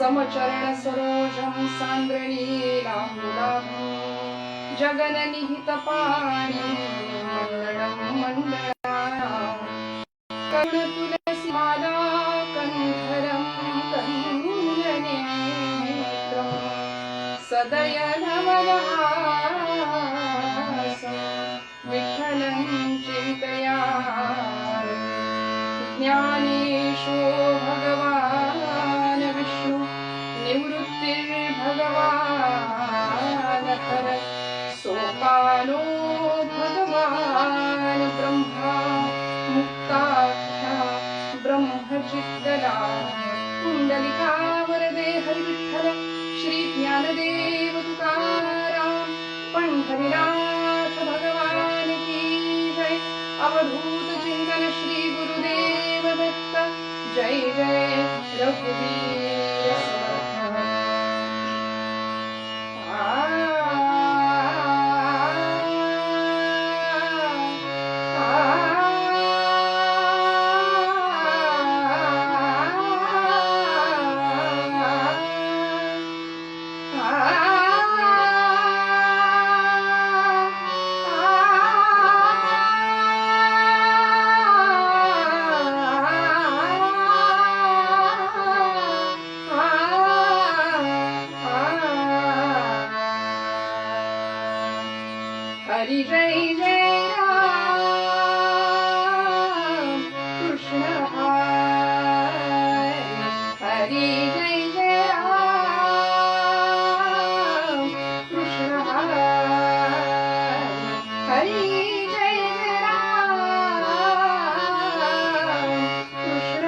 समचरण सरोजं सान्द्रनीलाम्बुलाभं जगननिहितपाणि मण्डलं मण्डलानां करुणतुलसीमाला कण्ठरं कञ्जनेत्रं सदयनवनहासं विठ्ठलं चिन्तयामि ज्ञानेशो भगवान् विष्णु निवृत्तिर्भगवान् हर सोपानो भगवान् ब्रह्मा मुक्ताख्या ब्रह्मचित्तला कुंडलिका वरदे हरि विठ्ठल श्री ज्ञानदेव तुकाराम पंढरीनाथ भगवान की जय। अवधूत चिंतन श्री गुरुदेव दत्त जय जय रघुवीर समर्थ। हरि जय जय राम कृष्ण हरि जय जय राम कृष्ण हरि जय जय राम कृष्ण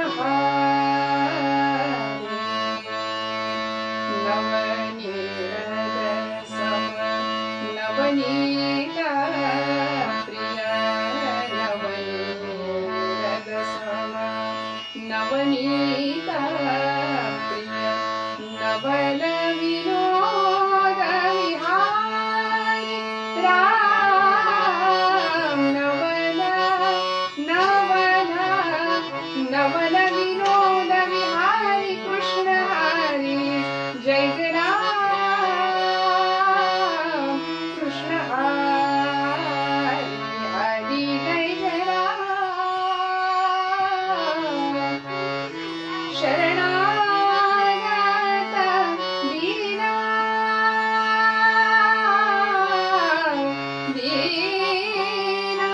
नवनीत सम नवनीत नवनीत प्रिय नवल विनोद विहारी राम नवल नवल नवल विनोद विहारी कृष्ण हरी जय जय राम कृष्ण हरी हरी जय जय राम शरणागत दीना दीना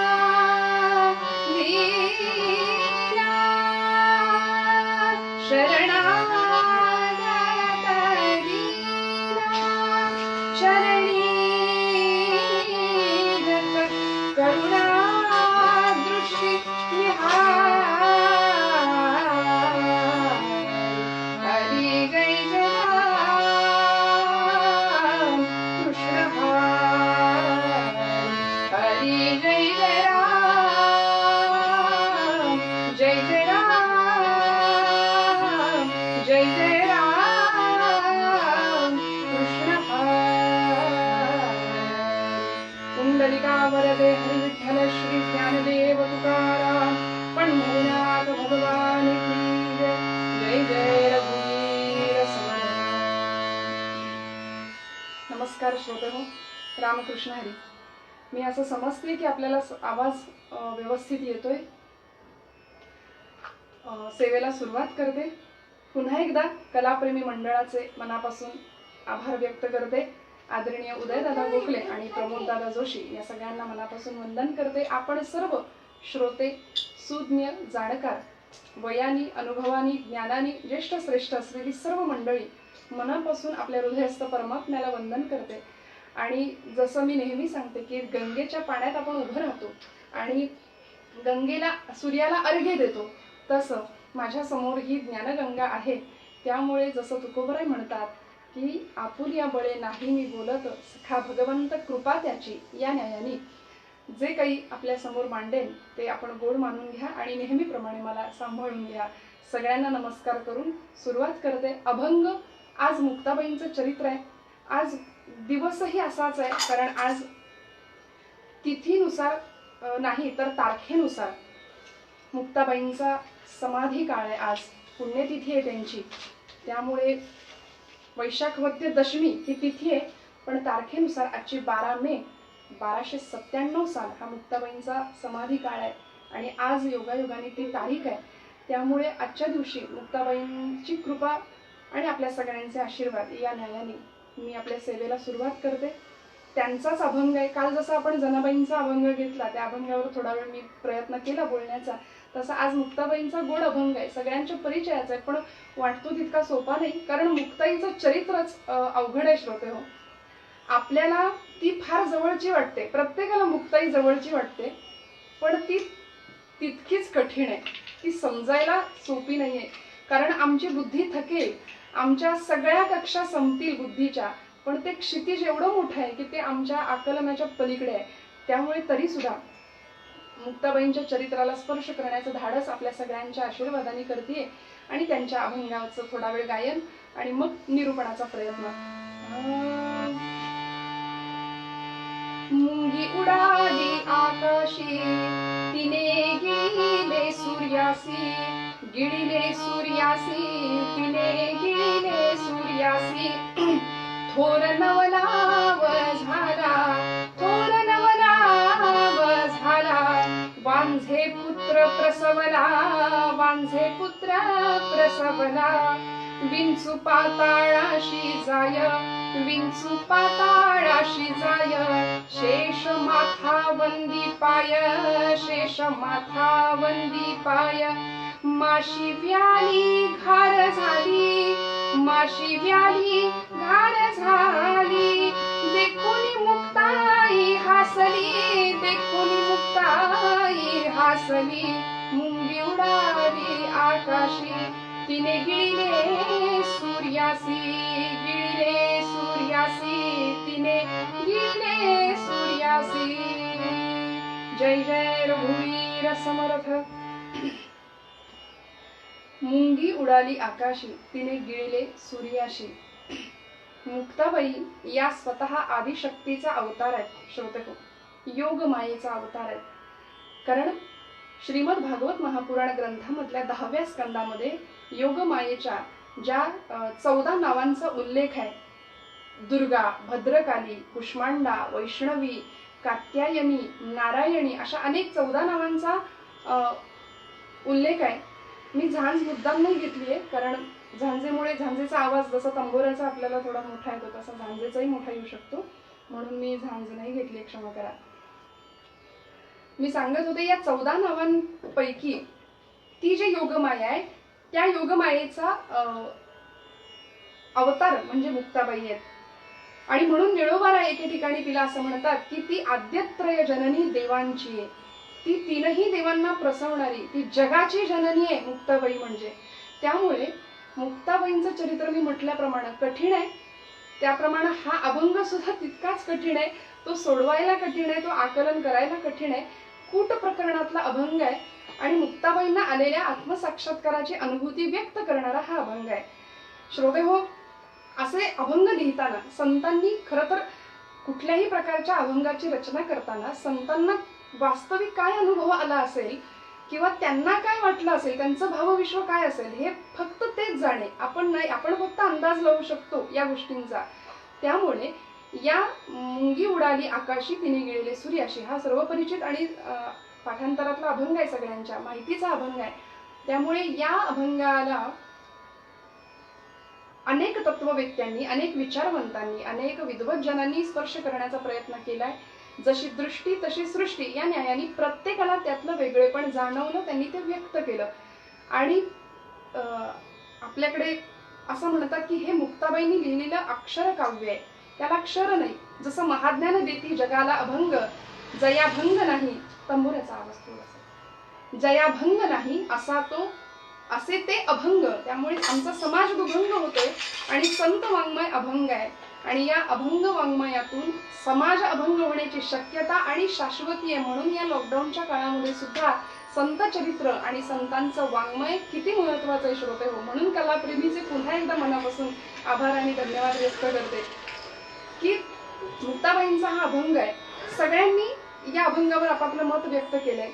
दीना शरणागत दीना शरणीगत करुणा दृष्टि जय जय राम जय जय राम कृष्ण कुंडलिका वरदे हरि विठ्ठल श्री ज्ञानदेव तुकाराम पंढरीनाथ भगवान की जय। जय जय रघुवीर समर्थ। नमस्कार श्रोते हो, रामकृष्ण हरी। मी असं समजते की आपल्याला आवाज व्यवस्थित येतोय। सेवेला सुरुवात करते। पुन्हा एकदा कलाप्रेमी मंडळाचे मनापासून आभार व्यक्त करते। आदरणीय उदयदादा गोखले आणि प्रमोददादा जोशी या सगळ्यांना मनापासून वंदन करते। आपण सर्व श्रोते, सुज्ञ, जाणकार, वयानी, अनुभवानी, ज्ञानानी ज्येष्ठ श्रेष्ठ असलेली सर्व मंडळी मनापासून आपल्या हृदयस्थ परमात्म्याला वंदन करते। आणि जसं मी नेहमी सांगते की गंगेच्या पाण्यात आपण उभं राहतो आणि गंगेला, सूर्याला अर्घ्य देतो, तसं माझ्या समोर ही ज्ञानगंगा आहे। त्यामुळे जसं तुकोबराय म्हणतात की आपुलिया बळे नाही मी बोलत, सखा भगवंत कृपा त्याची, या न्यायाने जे काही आपल्या समोर मांडेल ते आपण गोड मानून घ्या आणि नेहमीप्रमाणे मला सांभाळून घ्या। सगळ्यांना नमस्कार करून सुरुवात करते। अभंग आज मुक्ताबाईंचं चरित्र आहे। आज दिवसही असाच आहे, कारण आज तिथीनुसार नाही तर तारखेनुसार मुक्ताबाईंचा समाधी काळ आहे। आज पुण्यतिथी आहे त्यांची, त्यामुळे वैशाख वद्य दशमी ही तिथी आहे, पण तारखेनुसार आजची 12 मे 1297 साल हा मुक्ताबाईंचा समाधी काळ आहे आणि आज योगायोगाने ती तारीख आहे. त्यामुळे आजच्या दिवशी मुक्ताबाईंची कृपा आणि आपल्या सगळ्यांचे आशीर्वाद या न्यायाने मी आपल्या सेवेला सुरुवात करते. त्यांचाच अभंग आहे. काल जसा आपण जनाबाईंचा अभंग घेतला, त्या अभंगावर थोडा वेळ मी प्रयत्न केला बोलण्याचा, तसा आज मुक्ताबाईंचा गोड अभंग आहे. सगळ्यांच्या परिचयाचा आहे, पण वाटतो तितका सोपा नाही, कारण मुक्ताईचं चरित्रच अवघड आहे श्रोते हो. आपल्याला ती फार जवळची वाटते, प्रत्येकाला मुक्ताई जवळची वाटते, पण ती तितकीच कठीण आहे. ती समजायला सोपी नाहीये, कारण आमची बुद्धी थकेल, आमच्या सगळ्या कक्षा संपतील बुद्धीच्या, पण ते क्षितिज एवढं मोठं आहे की ते आमच्या आकलनाच्या पलीकडे आहे. त्यामुळे तरी सुद्धा मुक्ताबाईंच्या चरित्राला स्पर्श करण्याचं धाडस आपल्या सगळ्यांच्या आशीर्वादाने करते आणि त्यांच्या अभंगाचं थोडा वेळ गायन आणि मग निरूपणाचा प्रयत्न. मुंगी उडाली आकाशी, तिने गिळले सूर्यासी, गिळले सूर्यासी, तिने गिळले सूर्यासी. थोर नवलाव झाला, थोर नवलाव झाला, वांझे पुत्र प्रसवला, वांझे पुत्र प्रसवला. विंचू पाताळाशी जाय, विंचू पाताळाशी जाय, शेष माथा वंदी पाय, शेष माथा वंदी पाय. माशी व्याली घार झाली, माशी व्याली घार झाली, देखोनी मुक्ताई हासली, देखोनी मुक्ताई हासली. मुंगी उडाली आकाशी, तिने गिळले सूर्यासी, गिळले सूर्यासी, तिने गिळले सूर्यासी. जय जय रघुवीर समर्थ. मुंगी उडाली आकाशी, तिने गिळले सूर्याशी. मुक्ताबाई या स्वतः आदिशक्तीचा अवतार आहेत श्रोते हो, योग मायेचा अवतार आहे. कारण श्रीमद भागवत महापुराण ग्रंथामधल्या 10व्या स्कंदामध्ये योग मायेच्या ज्या 14 नावांचा उल्लेख आहे, दुर्गा, भद्रकाली, कुष्मांडा, वैष्णवी, कात्यायनी, नारायणी, अशा अनेक 14 नावांचा उल्लेख आहे. मी झांज मुद्दाम नाही घेतलीये, कारण झांजेमुळे झांजेचा आवाज जसा तंबोऱ्याचा आपल्याला थोडा मोठा येतो तसा झांजेचाही मोठा येऊ शकतो, म्हणून मी झांज नाही घेतली, क्षमा करा. मी सांगत होते या 14 नावांपैकी ती जी योगमाया आहे त्या योगमायेचा अवतार म्हणजे मुक्ताबाई आहेत. आणि म्हणून निळोबाला एके ठिकाणी तिला असं म्हणतात की ती आद्यत्रय जननी देवांची आहे. ती तीनही देवांना प्रसवणारी, ती जगाची जननी आहे मुक्ताबाई म्हणजे. त्यामुळे मुक्ताबाईंचं चरित्र मी म्हटल्याप्रमाणे कठीण आहे, त्याप्रमाणे हा अभंग सुद्धा तितकाच कठीण आहे. तो सोडवायला कठीण आहे, तो आकलन करायला कठीण आहे. कूट प्रकरणातला अभंग आहे आणि मुक्ताबाईंना आलेल्या आत्मसाक्षात्काराची अनुभूती व्यक्त करणारा हा अभंग आहे. श्रोते हो, असे अभंग लिहिताना संतांनी खरं तर कुठल्याही प्रकारच्या अभंगाची रचना करताना संतांना वास्तविक काय अनुभव आला असेल किंवा त्यांना काय वाटलं असेल, त्यांचं भावविश्व काय असेल, हे फक्त तेच जाणे. आपण नाही, आपण फक्त अंदाज लावू शकतो या गोष्टींचा. त्यामुळे या मुंगी उडाली आकाशी, तिने गिळले सूर्याशी हा सर्वपरिचित आणि पाठांतरातला अभंग आहे, सगळ्यांच्या माहितीचा अभंग आहे. त्यामुळे या अभंगाला अनेक तत्ववेत्यांनी, अनेक विचारवंतांनी, अनेक विद्वज्जनांनी स्पर्श करण्याचा प्रयत्न केलाय. जशी दृष्टी तशी सृष्टी या न्यायाने प्रत्येकाला त्यातलं वेगळेपण जाणवलं, त्यांनी ते व्यक्त केलं. आणि आपल्याकडे असं म्हणतात की हे मुक्ताबाईंनी लिहिलेलं अक्षर काव्य आहे, त्याला अक्षर नाही. जसं महाज्ञान देती जगाला अभंग, जयाभंग नाही, तंबोऱ्याचा आवाज थोडासा, जयाभंग नाही असा तो, असे ते अभंग. त्यामुळे आमचा समाज दुभंग होतोय आणि संत वाङ्मय अभंग आहे. आणि या अभंग वाङ्मयातून समाज अभंग होण्याची शक्यता आणि शाश्वती आहे. म्हणून या लॉकडाऊनच्या काळामध्ये सुद्धा संत चरित्र आणि संतांचं वाङ्मय किती महत्वाचं आहे श्रोते हो. म्हणून कलाप्रेमीचे पुन्हा एकदा मनापासून आभार आणि धन्यवाद व्यक्त करते की मुक्ताबाईंचा हा अभंग आहे. सगळ्यांनी या अभंगावर आपापलं मत व्यक्त केलंय.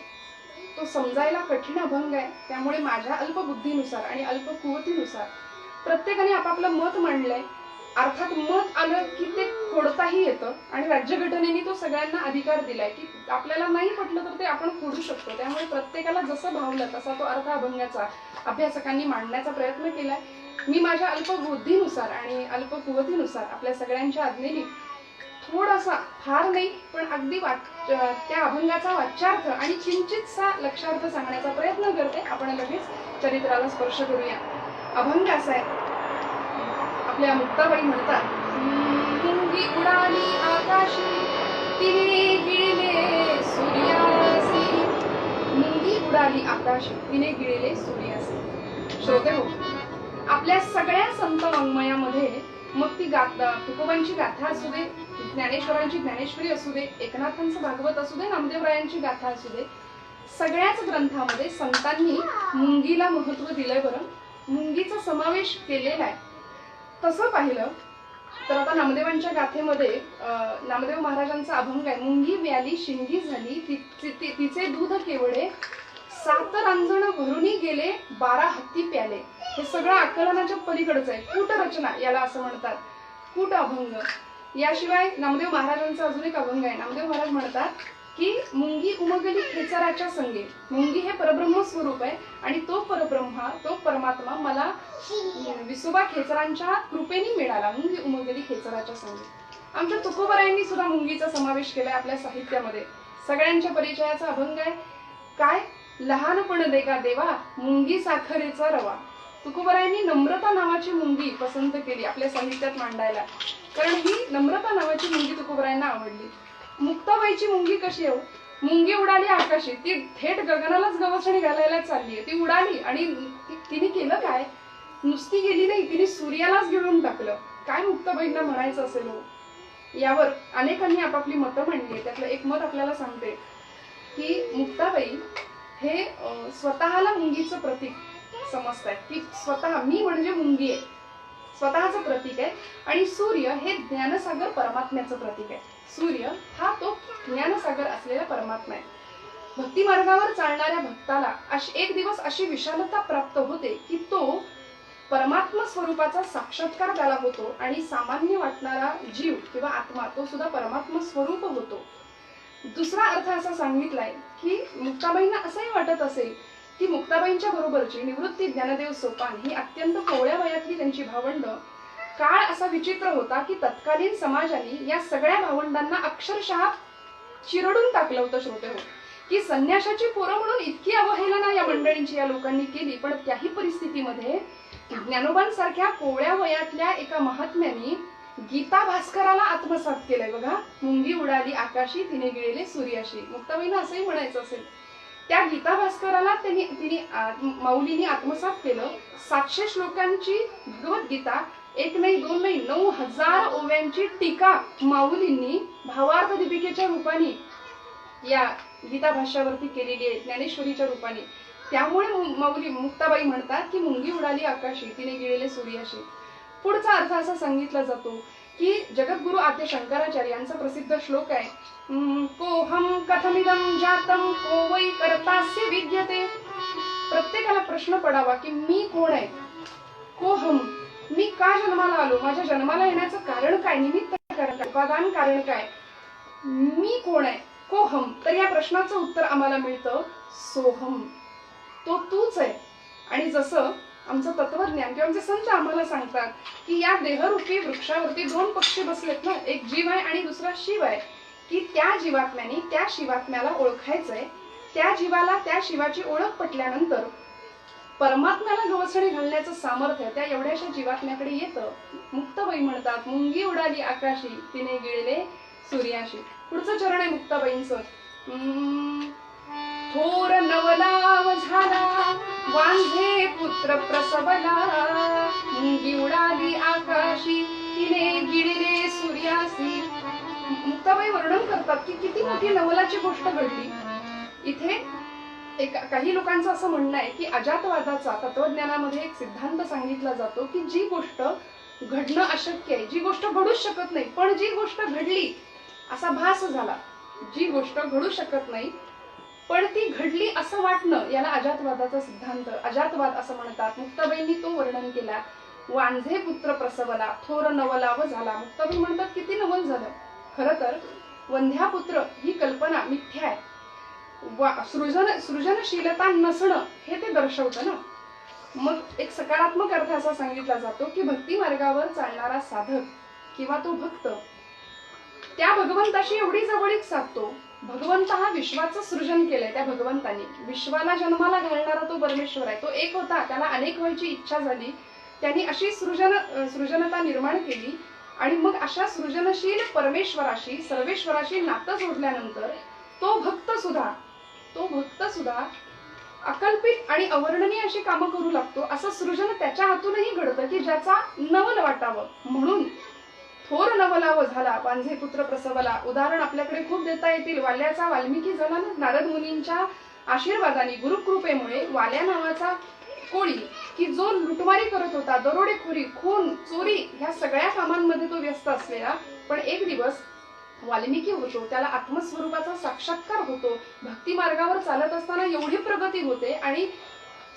तो समजायला कठीण अभंग आहे, त्यामुळे माझ्या अल्पबुद्धीनुसार आणि अल्पकुवतीनुसार प्रत्येकाने आपापलं मत मांडलंय. अर्थात मत आलं की ते फोडताही येतं आणि राज्यघटनेने तो सगळ्यांना अधिकार दिलाय की आपल्याला नाही पटलं तर ते आपण फोडू शकतो. त्यामुळे प्रत्येकाला जसं भावलं तसा तो अर्थ अभंगाचा अभ्यासकांनी मांडण्याचा प्रयत्न केलाय. मी माझ्या अल्पबुद्धीनुसार आणि अल्पकुवतीनुसार आपल्या सगळ्यांच्या आज्ञेने थोडासा, फार नाही पण अगदी त्या अभंगाचा वाच्यार्थ आणि किंचितसा लक्षार्थ सांगण्याचा प्रयत्न करते. आपण लगेच चरित्राला स्पर्श करूया. अभंग असा आहे. आपल्या मुक्ताबाई म्हणतात, मुंगी उडाली आकाशी तिने गिळले सूर्यासी. मुंगी उडाली आकाशी तिने गिळले सूर्यासी. श्रोते हो, आपल्या सगळ्या संत वाङ्मयामध्ये मग ती गाथा, तुकोबांची गाथा असू दे, ज्ञानेश्वरांची ज्ञानेश्वरी असू दे, एकनाथांचं भागवत असू दे, नामदेवरायांची गाथा असू दे, सगळ्याच ग्रंथामध्ये संतांनी मुंगीला महत्व दिलंय. बरं, मुंगीचा समावेश केलेला आहे. तसं पाहिलं तर आता नामदेवांच्या गाथेमध्ये नामदेव महाराजांचा अभंग आहे, मुंगी व्याली शिंगी झाली तिचे दूध केवढे 7 रांजण भरूनी गेले 12 हत्ती प्याले. हे सगळं आकलनाच्या पलीकडचं आहे. कूट रचना याला असं म्हणतात, कूट अभंग. याशिवाय नामदेव महाराजांचा अजून एक अभंग आहे. नामदेव महाराज म्हणतात की मुंगी उमगली खेचराच्या संगे. मुंगी हे परब्रह्म स्वरूप आहे आणि तो परब्रह्मा, तो परमात्मा मला विसोबा खेचरांच्या कृपेने मिळाला. मुंगी उमगली खेचराच्या संगे. आमच्या तुकोबरायांनी सुद्धा मुंगीचा समावेश केलाय आपल्या साहित्यामध्ये. सगळ्यांच्या परिचयाचा अभंग आहे. काय? लहानपण देगा देवा मुंगी साखरेचा रवा. तुकोबरायांनी नम्रता नावाची मुंगी पसंत केली आपल्या साहित्यात मांडायला, कारण ही नम्रता नावाची मुंगी तुकोबरायांना आवडली. मुक्ताबाईची मुंगी कशी आहे? मुंगी उडाली आकाशी, ती थेट गगनालाच गवसणी घालायला चालली. ती उडाली आणि तिने केलं काय? नुसती गेली नाही, तिने सूर्यालाच गिळून टाकलं. काय मुक्ताबाईंना म्हणायचं असेल हो? यावर अनेकांनी आपापली मतं मांडली. त्यातलं एक मत आपल्याला सांगते की मुक्ताबाई हे स्वतःला मुंगीचं प्रतीक समजतायत, की स्वतः मी म्हणजे मुंगी आहे, स्वतःचं प्रतीक आहे. आणि सूर्य हे ज्ञानसागर परमात्म्याचं प्रतीक आहे. सूर्य हा तो ज्ञानसागर असलेला परमात्मा आहे. भक्ती मार्गावर चालणाऱ्या भक्ताला एक दिवस अशी विशालता प्राप्त होते की तो परमात्मा स्वरूपाचा साक्षात्कार त्याला होतो आणि सामान्य वाटणारा जीव किंवा आत्मा तो सुद्धा परमात्मा स्वरूप होतो. दुसरा अर्थ असा सांगितलाय की मुक्ताबाईंना असंही वाटत असेल की मुक्ताबाईंच्या बरोबरची निवृत्ती ज्ञानदेव सोपान ही अत्यंत कोवळ्या वयातली त्यांची भावंड. काळ असा विचित्र होता की तत्कालीन समाजाने या सगळ्या भावंडांना अक्षरशः चिरडून टाकलं होतं. श्रोते हो, की संन्याशाची पोरं म्हणून इतकी अवहेलना या मंडळींची या लोकांनी केली. पण त्याही परिस्थितीमध्ये ज्ञानोबांसारख्या कोवळ्या वयातल्या एका महात्म्याने गीता भास्कराला आत्मसात केलंय. बघा, मुंगी उडाली आकाशी तिने गिळले सूर्याशी. मुक्ताबाईंना असंही म्हणायचं असेल. त्या गीता भास्कराला तिने माऊलींनी आत्मसात केलं. 700 श्लोकांची भगवद्गीता, एक नाही दोन नाही 9000 ओव्यांची टीका माऊलींनी भावार्थ दीपिकेच्या रूपाने या गीता भाष्यावरती केलेली आहे, ज्ञानेश्वरीच्या रूपाने. त्यामुळे माऊली मुक्ताबाई म्हणतात की मुंगी उडाली आकाशी तिने गिळले सूर्याशी. पुढचा अर्थ असा सांगितला जातो की जगद्गुरु आद्य शंकराचार्य यांचा प्रसिद्ध श्लोक आहे, कोहम कथमिदं जातम को वै कर्तास्य विद्यते. प्रत्येकाला प्रश्न पडावा की मी कोण आहे? कोहम, मी का जन्माला आलो? माझ्या जन्माला येण्याचं कारण काय? निमित्त कारण काय? उपादान कारण काय? मी कोण आहे? कोहम. तर या प्रश्नाचं उत्तर आम्हाला मिळतं सोहम, तो तूच आहे. आणि जसं आमचं तत्वज्ञान किंवा आमचे संत आम्हाला सांगतात की या देहरूपी वृक्षावरती 2 पक्षी बसलेत ना, एक जीव आहे आणि दुसरा शिव आहे, की त्या जीवात्म्याने त्या शिवात्म्याला ओळखायचंय. त्या जीवाला त्या शिवाची ओळख पटल्यानंतर परमात्म्याला गवसणी घालण्याचं सामर्थ्य त्या एवढ्याशा जीवात्म्याकडे येतं. मुक्ताबाई म्हणतात मुंगी उडाली आकाशी तिने गिळले सूर्याशी. पुढचं चरण आहे मुक्ताबाईंचं, थोर नवलाव झाला वांझे पुत्र प्रसवला मुंगी उडाली आकाशी तिने गिळले सूर्यासी. मुक्ताबाई वर्णन करतात की किती मोठी नवलाची गोष्ट घडली इथे. काही लोकांचं असं म्हणणं आहे की अजातवादाचा तत्वज्ञानामध्ये एक सिद्धांत सांगितला जातो की जी गोष्ट घडणं अशक्य आहे, जी गोष्ट घडूच शकत नाही, पण जी गोष्ट घडली असा भास झाला, जी गोष्ट घडू शकत नाही पण ती घडली असं वाटणं, याला अजातवादाचा सिद्धांत, अजातवाद असं म्हणतात. मुक्ताबाईंनी तो वर्णन केला. वांझे पुत्र प्रसवला, थोर नवलाव झाला. मुक्ताबाई म्हणतात किती नवल झालं. खरं तर वंध्यापुत्र ही कल्पना मिथ्या आहे. सृजनशीलता नसणं हे ते दर्शवतं ना. मग एक सकारात्मक अर्थ असा सांगितला जातो की भक्ती मार्गावर चालणारा साधक किंवा तो भक्त त्या भगवंताशी एवढी जवळीक साधतो. भगवंत हा विश्वाचं सृजन केलंय त्या भगवंतानी. विश्वाला जन्माला घालणारा तो परमेश्वर आहे. तो एक होता, त्याला अनेक व्हायची इच्छा झाली. त्यांनी अशी सृजनता निर्माण केली आणि मग अशा सृजनशील परमेश्वराशी सर्वेश्वराशी नातं जोडल्यानंतर तो भक्त सुद्धा अकल्पित आणि अवर्णनीय अशी कामं करू लागतो. असं सृजन त्याच्या हातूनही घडतं की ज्याचा नवल वाटावं. म्हणून थोर नवलाव झाला, वांझे पुत्र प्रसवला. उदाहरण आपल्याकडे खूप देता येतील. वाल्याचा वाल्मिकी झाला ना. नारद मुनींच्या आशीर्वादाने गुरुकृपेमुळे वाल्या नावाचा कोळी की जो लुटमारी करत होता, दरोडेखोरी, खून, चोरी ह्या सगळ्या कामांमध्ये तो व्यस्त असलेला, पण एक दिवस वाल्मिकी होतो, त्याला आत्मस्वरूपाचा साक्षात्कार होतो. भक्ती मार्गावर चालत असताना एवढी प्रगती होते आणि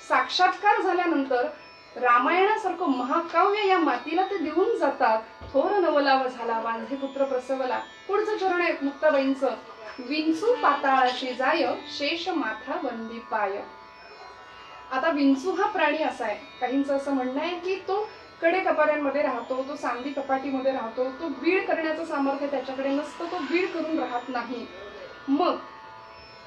साक्षात्कार झाल्यानंतर रामायणासारखं महाकाव्य या मातीला ते देऊन जातात. थोर नवलाव झाला, वांझे पुत्र प्रसवला. पुढचं चरण आहे मुक्ताबाईंचं. विंचू पाताळाशी जाय, शेष माथा वंदी पाय. आता विंचू हा प्राणी असा आहे, काहींचं असं म्हणणं आहे की तो कडे कपाऱ्यांमध्ये राहतो, तो सांदी कपाटीमध्ये राहतो, तो बीड करण्याचं सामर्थ्य त्याच्याकडे नसतं, तो बीड करून राहत नाही. मग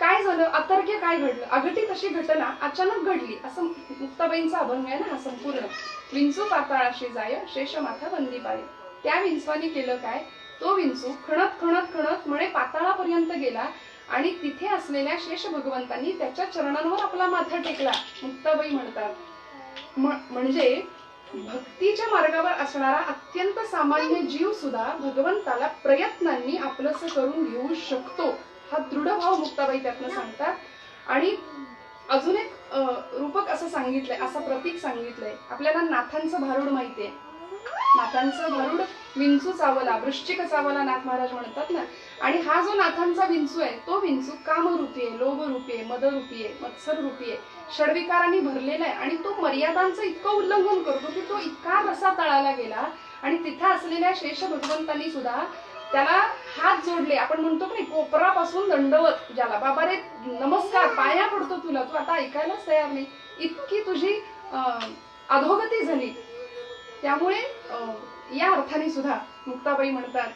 काय झालं, अतर्क्य काय घडलं, अघटित अशी घटना अचानक घडली, असं मुक्ताबाईंचा अभंग आहे ना हा संपूर्ण. विंचू पाताळाशी जाय, शेष माथा वंदी पाय. त्या विंचवानी केलं काय, तो विंचू खणत खणत खणत म्हणे पाताळापर्यंत गेला आणि तिथे असलेल्या शेष भगवंतांनी त्याच्या चरणांवर आपला माथा टेकला. मुक्ताबाई म्हणतात म्हणजे भक्तीच्या मार्गावर असणारा अत्यंत सामान्य जीव सुद्धा भगवंताला प्रयत्नांनी आपलंसं करून घेऊ शकतो, हा दृढ भाव मुक्ताबाई त्यातनं सांगतात. आणि अजून एक रूपक असं सांगितलंय, असं प्रतीक सांगितलंय. आपल्याला नाथांचं भारुड माहितीये. नाथांचं भारुड विंचू चावला, वृश्चिक चावला नाथ महाराज म्हणतात ना. आणि हा जो नाथांचा विंचू आहे, तो विंचू कामरूपी आहे, लोभरूपी आहे, मदरूपी आहे, मत्सररूपी आहे, षडविकारांनी भरलेला आहे. आणि तो मर्यादांचं इतकं उल्लंघन करतो की तो इतका रसा तळाला गेला आणि तिथे असलेल्या शेष भगवंतांनी सुद्धा त्याला हात जोडले. आपण म्हणतो की कोपरापासून दंडवत, ज्याला बाबा रे नमस्कार, पाया पडतो तुला, तू आता ऐकायलाच तयार नाही, इतकी तुझी अधोगती झाली. त्यामुळे या अर्थाने सुद्धा मुक्ताबाई म्हणतात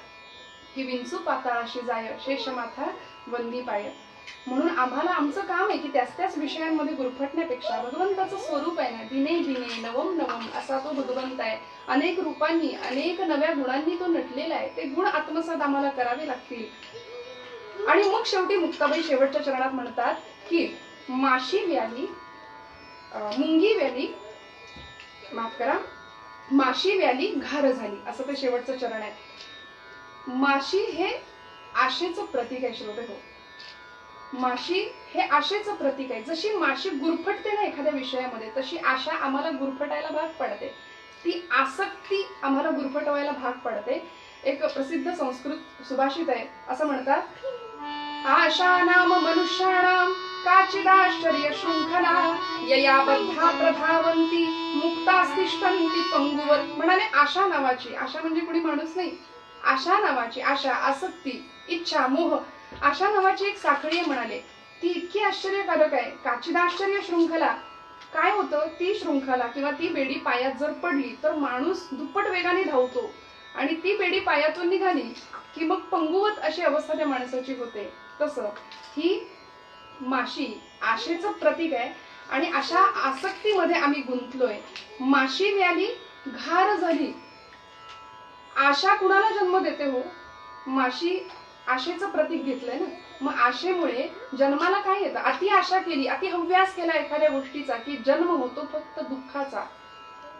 की विंचू पाताळाशी जाय, शेष माथा वंदी पाय. म्हणून आम्हाला आमचं काम आहे की त्याच विषयांमध्ये गुरफटण्यापेक्षा भगवंताचं स्वरूप आहे ना, दिने दिने नवम नवम असा तो भगवंत आहे. अनेक रूपांनी अनेक नव्या गुणांनी तो नटलेला आहे. ते गुण आत्मसात आम्हाला करावे लागतील. आणि मग शेवटी मुक्ताबाई शेवटच्या चरणात म्हणतात की माशी व्याली, मुंगी व्याली, माफ करा, माशी व्याली घार झाली, असं ते शेवटचं चरण आहे. माशी हे आशेचं प्रतीक आहे श्रोते हो. माशी हे आशेचं प्रतीक आहे. जशी माशी गुरफटते ना एखाद्या विषयामध्ये, तशी आशा आम्हाला गुरफटायला भाग पडते, ती आसक्ती आम्हाला गुरफटवायला भाग पडते. एक प्रसिद्ध संस्कृत सुभाषित आहे, असं म्हणतात, आशा नाम मनुष्याणाम काचिदाश्चर्य शृंखला यया बद्धा प्रधावंती मुक्तास्तिष्ठन्ति पंगुवत. म्हणाले आशा नावाची, आशा म्हणजे कोणी माणूस नाही, आशा नावाची, आशा, आसक्ती, इच्छा, मोह, आशा नावाची एक साखळी आहे म्हणाले. ती इतकी आश्चर्यकारक आहे. काचिदाश्चर्य शृंखला काय होतं, ती शृंखला किंवा ती बेडी पायात जर पडली तर माणूस दुप्पट वेगाने धावतो आणि ती बेडी पायातून निघाली की मग पंगुवत अशी अवस्था त्या माणसाची होते. तसं ही माशी आशेचं प्रतीक आहे आणि अशा आसक्तीमध्ये आम्ही गुंतलोय. माशी व्याली घार झाली. आशा कुणाला जन्म देते हो, माशी आशेचं प्रतीक घेतलंय ना. मग आशेमुळे जन्माला काय येतं, अति आशा केली, अति हव्यास केला एखाद्या गोष्टीचा की जन्म होतो फक्त दुःखाचा,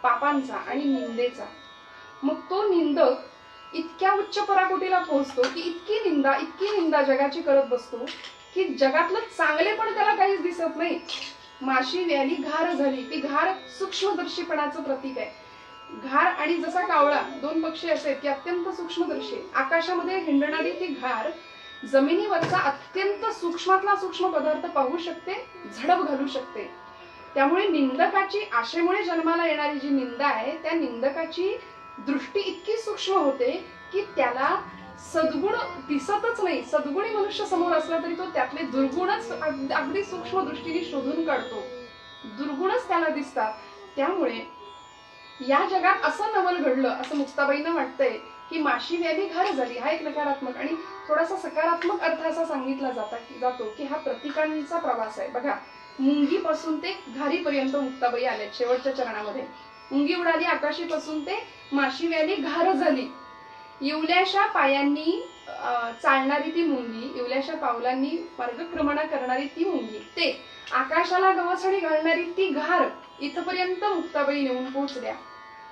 पापांचा आणि निंदेचा. मग तो निंदक इतक्या उच्च पराकोटीला पोहोचतो की इतकी निंदा जगाची करत बसतो की जगातलं चांगले पण त्याला काहीच दिसत नाही. माशी व्याली घार झाली. ती घार सूक्ष्मदर्शीपणाचं प्रतीक आहे. घार आणि जसा कावळा, दोन पक्षी असे की अत्यंत सूक्ष्मदर्शी, आकाशामध्ये हिंडणारी ती घार जमिनीवरचा अत्यंत सूक्ष्मातला सूक्ष्म पदार्थ पाहू शकते, झडप घालू शकते. त्यामुळे निंदकाची आशेमुळे जन्माला येणारी जी निंदा आहे त्या निंदकाची दृष्टी इतकी सूक्ष्म होते की त्याला सद्गुण दिसतच नाही. सद्गुणी मनुष्य समोर असला तरी तो त्यातले दुर्गुणच अगदी सूक्ष्म दृष्टीने शोधून काढतो. दुर्गुणच त्याला दिसतात. त्यामुळे या जगात असं नवल घडलं असं मुक्ताबाईंना वाटतंय की माशी व्याधी घार झाली. हा एक नकारात्मक आणि थोडासा सकारात्मक अर्थ असा सांगितला जातो की हा प्रतिकांचा प्रवास आहे. बघा, मुंगीपासून ते घारीपर्यंत मुक्ताबाई आल्या शेवटच्या चरणामध्ये. मुंगी उडाली आकाशीपासून ते माशी व्याधी घार झाली. इवल्याशा पायांनी चालणारी ती मुंगी, इवल्याशा पावलांनी मार्गक्रमणा करणारी ती मुंगी, ते आकाशाला गवसणी घालणारी ती घार, इथपर्यंत मुक्ताबाई नेऊन पोहोचल्या.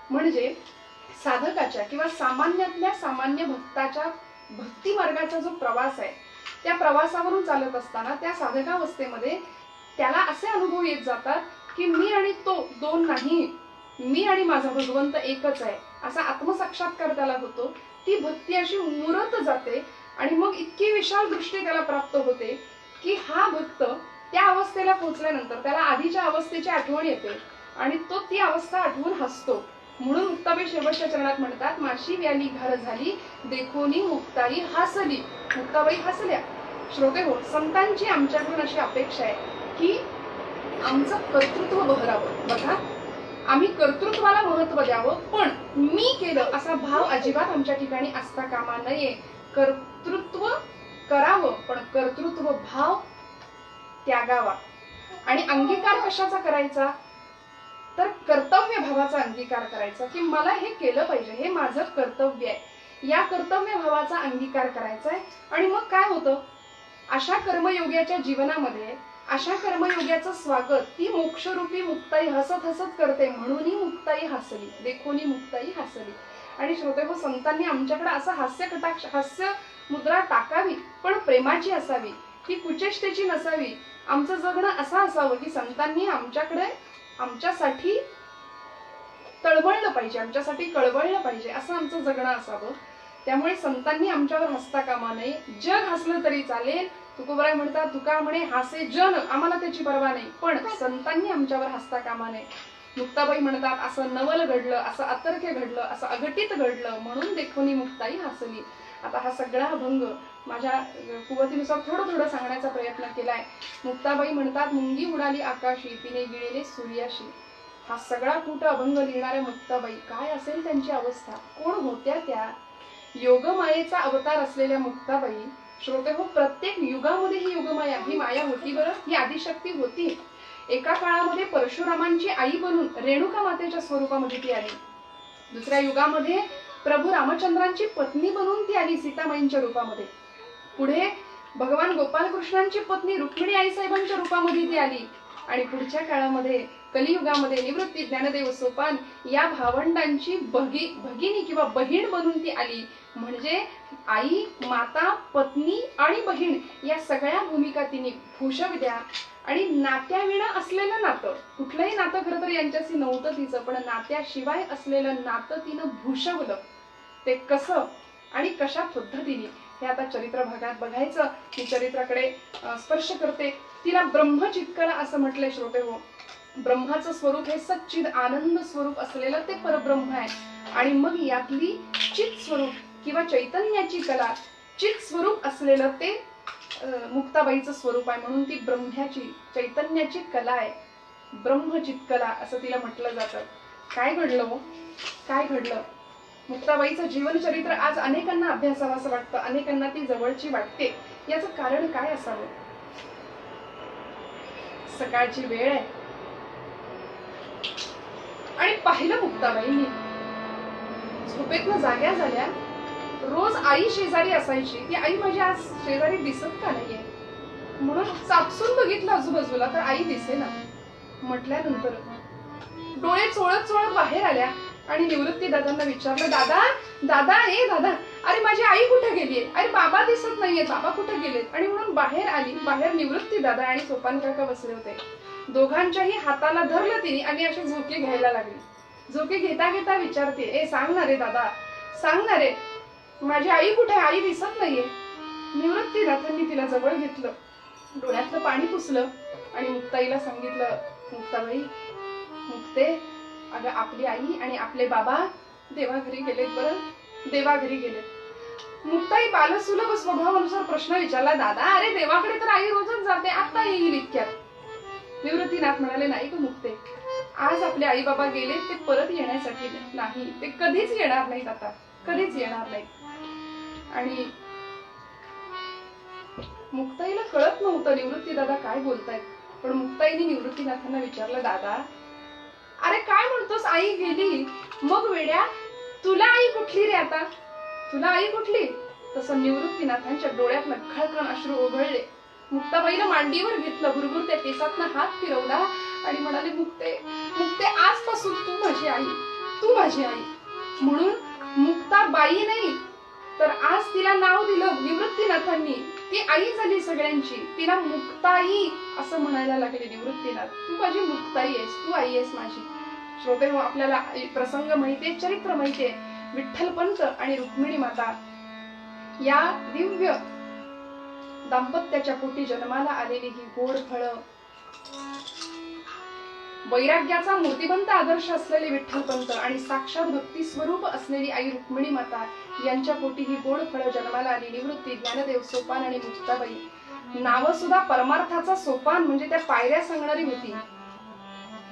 म्हणजे साधकाच्या किंवा सामान्यातल्या सामान्य भक्ताच्या भक्ती मार्गाचा जो प्रवास आहे त्या प्रवासावरून चालत असताना त्या साधकावस्थेमध्ये त्याला असे अनुभव येत जातात की मी आणि तो दोन नाही, मी आणि माझा भगवंत एकच आहे असा आत्मसाक्षात्कार त्याला होतो. ती भक्ती अशी मुरत जाते आणि मग इतकी विशाल दृष्टी त्याला प्राप्त होते की हा भक्त त्या अवस्थेला पोहोचल्यानंतर त्याला आधीच्या अवस्थेची आठवण येते आणि तो ती अवस्था आठवून हसतो. म्हणून मुक्ताबाई शेवटच्या चरणात म्हणतात, माशी व्याली घर झाली देखोनी मुक्ताई हसली. मुक्ताबाई हसल्या. श्रोते हो, संतांची आमच्याकडून अशी अपेक्षा आहे की आमचं कर्तृत्व बहरावं. बघा, आम्ही कर्तृत्वाला महत्व द्यावं, पण मी केलं असा भाव अजिबात आमच्या ठिकाणी असता कामा नये. कर्तृत्व करावं पण कर्तृत्व भाव त्यागावा. आणि अंगीकार कशाचा करायचा तर कर्तव्य भावाचा अंगीकार करायचा की मला हे केलं पाहिजे, हे माझं कर्तव्य आहे. या कर्तव्य भावाचा अंगीकार करायचा आहे. आणि मग काय होतं, अशा कर्मयोग्याच्या जीवनामध्ये अशा कर्मयोग्याचं स्वागत ती मोक्षरूपी मुक्ताई हसत हसत करते. म्हणूनही मुक्ताई हसली, देखोनी मुक्ताई हसली. आणि श्रोते हो, संतांनी आमच्याकडे असं हास्य मुद्रा टाकावी पण प्रेमाची असावी, ती कुचेष्टेची नसावी. आमचं जगणं असं असावं की संतांनी आमच्याकडे आमच्यासाठी तळमळलं पाहिजे, आमच्यासाठी कळवळलं पाहिजे असं आमचं जगणं असावं. त्यामुळे संतांनी आमच्यावर हसता कामा नये. जग हसलं तरी चालेल. तुकोबाराय म्हणतात, तुका म्हणे हासे जन, आम्हाला त्याची पर्वा नाही, पण संतांनी आमच्यावर हसता कामा नये. मुक्ताबाई म्हणतात, असं नवल घडलं, असं अतर्क्य घडलं, असं अघटित घडलं म्हणून देखोनी मुक्ताई हसली. आता हा सगळा अभंग माझ्या कुवतीनुसार थोडं सांगण्याचा प्रयत्न केलाय. मुक्ताबाई म्हणतात, मुंगी उडाली आकाशी तिने गिळले सूर्याशी. हा सगळा कुठ अभंग लिहिणाऱ्या मुक्ताबाई, काय असेल त्यांची अवस्था, कोण होत्या त्या? योगमायेचा अवतार असलेल्या मुक्ताबाई, श्रोते हो, प्रत्येक युगामध्ये ही योगमाया, ही माया होती बरं, ही आदिशक्ती होती. एका काळामध्ये परशुरामांची आई बनून रेणुका मातेच्या स्वरूपामध्ये ती आली. दुसऱ्या युगामध्ये प्रभू रामचंद्रांची पत्नी बनून ती आली सीतामाईंच्या रूपामध्ये. पुढे भगवान गोपालकृष्णांची पत्नी रुक्मिणी आईसाहेबांच्या रूपामध्ये ती आली. आणि पुढच्या काळामध्ये कलियुगामध्ये निवृत्ती ज्ञानदेव सोपान या भावंडांची भगिनी किंवा बहीण बनून ती आली. म्हणजे आई, माता, पत्नी आणि बहीण या सगळ्या भूमिका तिने भूषविल्या. आणि नात्याविना असलेलं नातं, कुठलंही नातं खरं तर यांच्याशी नव्हतं तिचं, पण नात्याशिवाय असलेलं नातं तिनं भूषवलं. ते कसं आणि कशा पद्धतीने हे आता चरित्र भागात बघायचं. ती चरित्राकडे स्पर्श करते. तिला ब्रह्म चित्कला असं म्हटलंय श्रोते हो. ब्रह्माचं स्वरूप हे सच्चिद आनंद स्वरूप असलेलं ते परब्रह्म आहे. आणि मग यातली चित स्वरूप किंवा चैतन्याची कला, चित स्वरूप असलेलं ते मुक्ताबाईचं स्वरूप आहे. म्हणून ती ब्रह्म्याची चैतन्याची कला आहे, ब्रह्मचित्कला असं तिला म्हटलं जातं. काय घडलं हो, काय घडलं? मुक्ताबाईचं जीवनचरित्र आज अनेकांना अभ्यासावं असं वाटतं, अनेकांना ती जवळची वाटते. याचं कारण काय असावं? सकाळची वेळ आहे आणि पाहिलं मुक्ताबाईंनी, झोपेतनं जाग्या झाल्या. रोज आई शेजारी असायची, ती आई माझी आज शेजारी दिसत का नाहीये म्हणून चापसून बघितलं आजूबाजूला, तर आई दिसेना. म्हटल्यानंतर डोळे चोळत चोळत बाहेर आल्या आणि निवृत्ती दादांना विचारलं, दादा दादा, ए दादा, अरे माझी आई कुठे गेलीये? अरे बाबा दिसत नाहीये, बाबा कुठे गेलेत? आणि म्हणून बाहेर आली. बाहेर निवृत्ती दादा आणि सोपान काका बसले होते. दोघांच्याही हाताला धरलं तिने आणि अशी झोके घ्यायला लागली. झोके घेता घेता विचारते, ए सांग ना रे दादा, सांग ना रे, माझी आई कुठे? आई दिसत नाहीये. निवृत्ती दादांनी तिला जवळ घेतलं, डोळ्यातलं पाणी पुसलं आणि मुक्ताईला सांगितलं, मुक्ताबाई, मुक्ते, अगं आपली आई आणि आपले बाबा देवाघरी गेलेत बरं, देवाघरी गेलेत. मुक्ताई बालसुलभ स्वभावानुसार प्रश्न विचारला, दादा अरे देवाकडे तर आई रोजच जाते, आता येईल इतक्यात. निवृत्तीनाथ म्हणाले, नाही ग मुक्ते, आज आपले आई बाबा गेले ते परत येण्यासाठी नाही, ते कधीच येणार नाहीत, आता कधीच येणार नाहीत. आणि मुक्ताईला कळत नव्हतं निवृत्ती दादा काय बोलतायत, पण मुक्ताईने निवृत्तीनाथांना विचारलं, दादा अरे काय म्हणतोस, आई गेली मग वेड्या तुला आई कुठली रे, आता तुला आई कुठली. तसं निवृत्तीनाथांच्या डोळ्यातनं खळखळ अश्रू ओघळले. मुक्ताबाईला मांडीवर घेतलं, भुरभुर त्या केसातनं हात फिरवला आणि म्हणाले, मुक्ते, मुक्ते, आजपासून तू माझी आई, तू माझी आई. म्हणून मुक्ताबाई नाही तर आज तिला नाव दिलं निवृत्तीनाथांनी, ती आई झाली सगळ्यांची, तिला मुक्ताई असं म्हणायला लागले निवृत्तीनाथ. तू माझी मुक्ताई आहेस, तू आई आहेस माझी. श्रोते हो, आपल्याला प्रसंग माहितीये, चरित्र माहितीये. विठ्ठलपंत आणि रुक्मिणी माता या दिव्य दाम्पत्याच्या पोटी जन्माला आलेली ही गोड फळं, वैराग्याचा मूर्तिमंत आदर्श असलेले विठ्ठलपंत आणि साक्षात भक्ती स्वरूप असलेली आई रुक्मिणी माता यांच्या पोटी ही गोड फळं जन्माला आली. निवृत्ती, ज्ञानदेव, सोपान आणि मुक्ताबाई. नाव सुद्धा परमार्थाचा सोपान म्हणजे त्या पायऱ्या सांगणारी होती.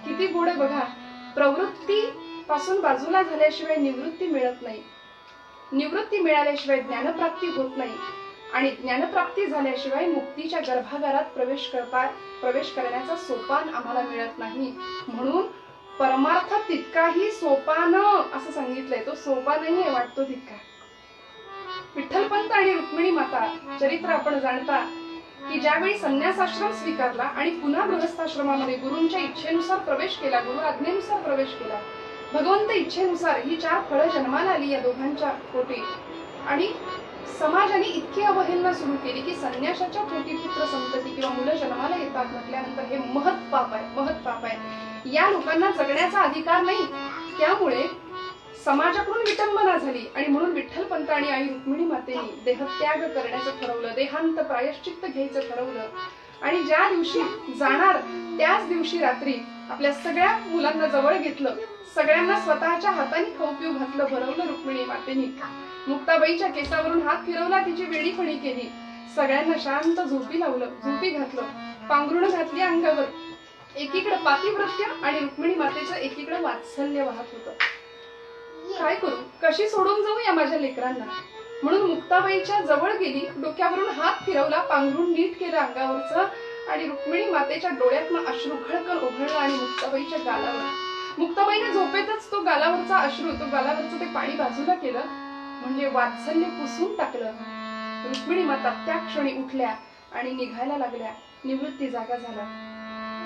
किती गोड आहे बघा. प्रवृत्ती पासून बाजूला झाल्याशिवाय निवृत्ती मिळत नाही, निवृत्ती मिळाल्याशिवाय ज्ञानप्राप्ती होत नाही आणि ज्ञानप्राप्ती झाल्याशिवाय मुक्तीच्या गर्भागारात प्रवेश करण्याचा सोपान आम्हाला मिळत नाही. म्हणून परमार्थ तितकाही सोपान असं सांगितलंय, तो सोपानही आहे वाटतो तितका. विठ्ठलपंत आणि रुक्मिणी माता चरित्र आपण जाणता की ज्यावेळी संन्यासाश्रम स्वीकारला आणि पुन्हा गृहस्थाश्रमामध्ये गुरूंच्या इच्छेनुसार प्रवेश केला, गुरु आज्ञेनुसार प्रवेश केला, भगवंत इच्छेनुसार ही 4 फळं जन्माला आली या दोघांच्या पोटी. आणि समाजाने इतकी अवहेलना सुरू केली की संन्यासाच्या पोटी पुत्र संतती किंवा मुलं जन्माला येतात म्हटल्यानंतर हे महत् पाप आहे, महत् पाप आहे. या लोकांना जगण्याचा अधिकार नाही. त्यामुळे समाजाकडून विटंबना झाली आणि म्हणून विठ्ठलपंत आणि आई रुक्मिणी मातेने देहत्याग करण्याचं ठरवलं, देहांत प्रायश्चित्त घ्यायचं ठरवलं. आणि ज्या दिवशी जाणार त्याच दिवशी रात्री आपल्या सगळ्या मुलांना जवळ घेतलं, सगळ्यांना स्वतःच्या हाताने खाऊ पिऊ घातलं, भरवलं रुक्मिणी मातेने. मुक्ताबाईच्या केसावरून हात फिरवला, तिची वेणी फणी केली, सगळ्यांना शांत झोपी लावलं, झोपी घातलं, पांघरुण घातली अंगावर. एकीकडे पातिव्रत्य आणि रुक्मिणी मातेचं एकीकडे वात्सल्य वाहत होतं. काय करू, कशी सोडून जाऊ या माझ्या लेकरांना. म्हणून मुक्ताबाईच्या जवळ गेली, डोक्यावरून हात फिरवला, पांघरुण नीट केलं अंगावरचं आणि रुक्मिणी मातेच्या डोळ्यातनं अश्रू खळखळ ओघळला आणि मुक्ताबाईच्या गालावर, मुक्ताबाईने झोपेतच तो गालावरचा अश्रू, तो गालावरचं ते पाणी बाजूला केलं, म्हणजे वात्सल्य पुसून टाकलं. रुक्मिणी माता त्या क्षणी उठल्या आणि निघायला लागल्या. निवृत्ती जागा झाला.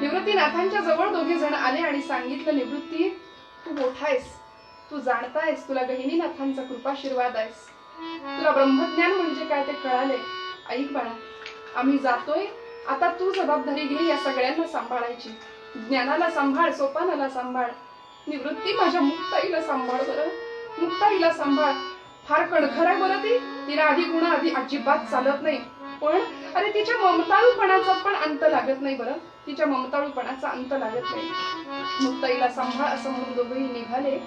निवृत्तीनाथांच्या जवळ दोघे जण आले आणि सांगितलं, निवृत्ती तू मोठा आहेस, तू जाणतायस, तुला गहिनीनाथांचा कृपाशीर्वाद आहेस, तुला ब्रह्मज्ञान म्हणजे काय ते कळाले. ऐक बाळा, आम्ही जातोय, आता तू जबाबदारी घे या सगळ्यांना सांभाळायची. ज्ञानाला सांभाळ, सोपानाला सांभाळ. निवृत्ती, माझ्या मुक्ताईला सांभाळ बरं, मुक्ताईला सांभाळ. फार कणखर आहे बरं ती, तिला आधी गुण आधी अजिबात चालत नाही, पण अरे तिच्या ममताळूपणाचा पण अंत लागत नाही बरं, तिच्या ममताळूपणाचा अंत लागत नाही. मुक्ताईला सांभाळ असं म्हणून दोघेही निघाले.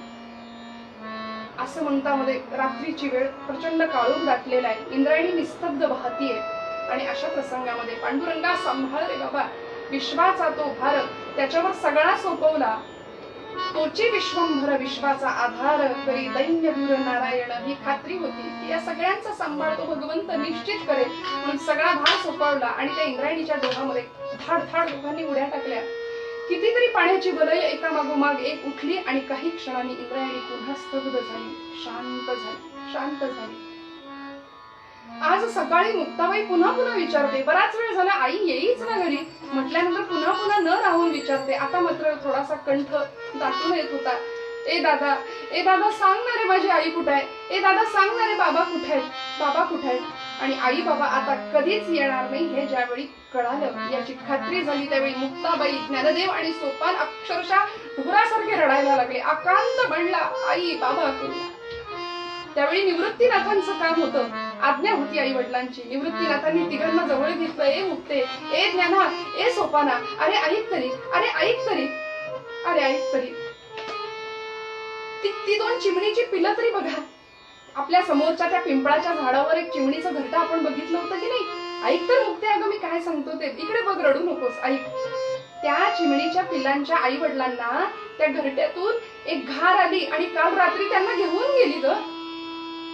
असं म्हणतामध्ये रात्रीची वेळ, प्रचंड काळोख दाटलेला आहे, इंद्रायणी निस्तब्ध वाहतीये आणि अशा प्रसंगामध्ये पांडुरंगा सांभाळ रे बाबा, विश्वाचा तो भार त्याच्यावर सगळा सोपवला, तोची विश्वंभर विश्वाचा आधार करी दैन्य दूर नारायण. ही खात्री होती की या सगळ्यांचा सांभाळ तो भगवंत निश्चित करेल, म्हणून सगळा भार सोपवला आणि त्या इंद्रायणीच्या डोहामध्ये धाड धाड दोघांनी उड्या टाकल्या. कितीतरी पाण्याची वलय एका मागोमाग एक उठली आणि काही क्षणांनी इंद्रायणी पुन्हा स्तब्ध झाली, शांत झाली, शांत झाली. आज सकाळी मुक्ताबाई पुन्हा पुन्हा विचारते, बराच वेळ झाला आई येईच ना घरी म्हटल्यानंतर पुन्हा पुन्हा न राहून विचारते. आता मात्र थोडासा कंठ दाटून येत होता. ए दादा, ए दादा सांग ना रे माझी आई कुठे आहे, ए दादा सांग ना रे बाबा कुठे आहेत, बाबा कुठे आहेत. आणि आई बाबा आता कधीच येणार नाही हे ज्यावेळी कळालं, याची खात्री झाली, त्यावेळी मुक्ताबाई, ज्ञानदेव आणि सोपान अक्षरशः ढोरासारखे रडायला लागले. आकांत बनला आई बाबा. त्यावेळी निवृत्तीनाथांचं काम होतं आज्ञा होती आई वडिलांची. निवृत्तीनाथांनी तिघांना जवळ घेतलं. ए मुक्ते, ए ज्ञाना, ए सोपाना, अरे ऐक तरी, अरे ऐक तरी, अरे ऐक तरी. ती दोन चिमणीची पिलं तरी बघा. आपल्या समोरच्या त्या पिंपळाच्या झाडावर एक चिमणीचं घरटं आपण बघितलं होतं की नाही. ऐक तर मुक्ते, अगं मी काय सांगतो ते, इकडे बघ, रडू नकोस, ऐक. त्या चिमणीच्या पिल्लांच्या आई वडिलांना त्या घरट्यातून एक घार आली आणि काल रात्री त्यांना घेऊन गेली ग.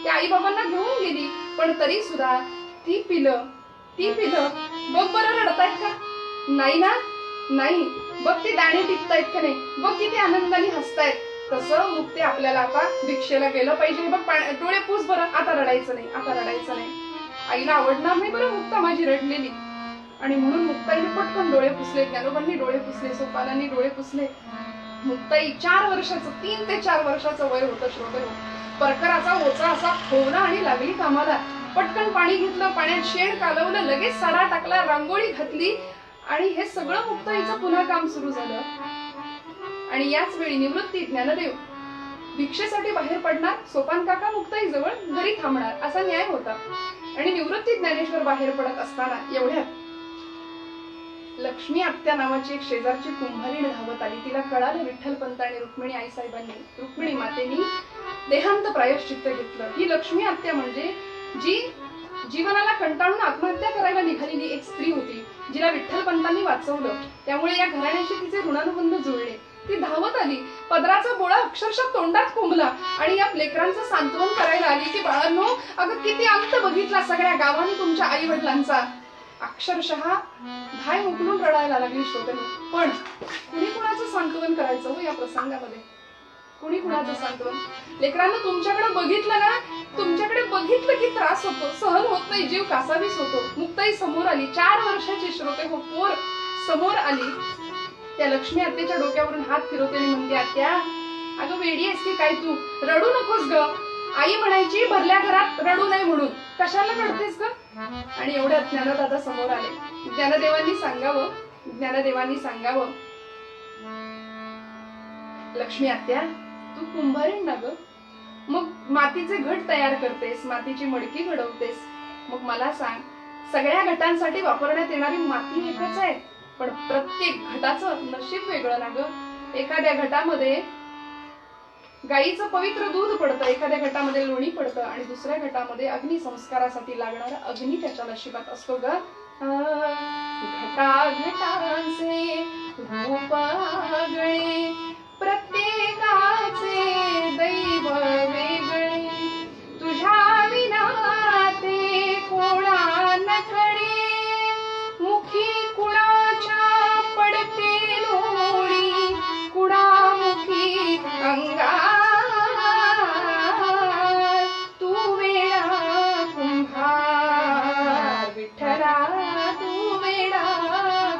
त्या आई बाबांना घेऊन गेली. पण तरी सुद्धा ती पिलं बघ बरं रडतायत का? नाही ना, नाही. बघ ती दाणे टिपतायत का नाही, बघ किती आनंदाने हसतायत. तसं मुक्ते आपल्याला आता भिक्षेला गेलं पाहिजे. बघ डोळे पुस बरं, आता रडायचं नाही, आता रडायचं नाही. आईला आवडणार नाही बरं मुक्ता माझी रडलेली. आणि म्हणून मुक्ताईने पटकन डोळे पुसले, ज्ञानोबांनी डोळे पुसले, सोपानांनी डोळे पुसले. मुक्ताई 4 वर्षाचं, 3 ते 4 वर्षाचं वय होतं श्रोते. परकराचा ओचा असा फोडला आणि लागली कामाला. पटकन पाणी घेतलं, पाण्यात शेण कालवलं, लगेच सडा टाकला, रांगोळी घातली आणि हे सगळं मुक्ताईचं पुन्हा काम सुरू झालं. आणि याच वेळी निवृत्ती ज्ञानदेव भिक्षेसाठी बाहेर पडणार, सोपान काका मुक्ताई जवळ घरी थांबणार, असा न्याय होता. आणि निवृत्ती ज्ञानेश्वर बाहेर पडत असताना एवढ्यात लक्ष्मी आत्या नावाची एक शेजारची कुंभारीण धावत आली. तिला कळालं विठ्ठलपंत आणि रुक्मिणी आईसाहेबांनी, रुक्मिणी मातेनी देहांत प्रायश्चित्त घेतलं. ही लक्ष्मी आत्या म्हणजे जी जीवनाला कंटाळून आत्महत्या करायला निघालेली एक स्त्री होती, जिला विठ्ठलपंतांनी वाचवलं. त्यामुळे या घराण्याशी तिचे ऋणानुबंध जुळले. ती धावत आली, पदराचा बोळा अक्षरशः तोंडात कोंबला आणि या लेकरांचं सांत्वन करायला आली की बाळांनो, अगं किती अंत बघितला सगळ्या गावाने तुमच्या आई वडिलांचा. अक्षरशः धाय उकलून रडायला लागली श्रोते. पण कुणी कुणाचं सांत्वन करायचं हो या प्रसंगामध्ये? कुणी कुणाचं सांत्वन? लेकरांना तुमच्याकडे बघितलं ना, तुमच्याकडे बघितलं की त्रास होतो, सहन होत नाही, जीव कासावीस होतो. मुक्ताई समोर आली, 4 वर्षाची श्रोते हो पोर समोर आली. त्या लक्ष्मी आत्याच्या डोक्यावरून हात फिरवते आणि म्हणते, आत्या अगं वेडी आहेस की काय तू? रडू नकोस ग. आई म्हणायची भरल्या घरात रडू नाही म्हणून, कशाला रडतेस ग? आणि एवढ्यात ज्ञानदादा समोर आले. ज्ञानदेवांनी सांगावं, लक्ष्मी आत्या तू कुंभारीण ना ग, मग मातीचे घट तयार करतेस, मातीची मडकी घडवतेस. मग मला सांग, सगळ्या घटांसाठी वापरण्यात येणारी माती एकच आहे, पण प्रत्येक घटाचं नशीब वेगळं ना ग. एखाद्या घटामध्ये गाईचं पवित्र दूध पडतं, एखाद्या घटामध्ये लोणी पडतं आणि दुसऱ्या घटामध्ये अग्नी संस्कारासाठी लागणारा अग्नी त्याच्या नशिबात असतो ग. घटा घटांचे रूप आगळे, प्रत्येकाचे दैव वेगळे, तुझ्या विना ते कोणा नकडे, मुखी कुणाच्या पडते लोणी, कुणामुखी अंगार, तू वेडा कुंभार विठ्ठला, तू वेडा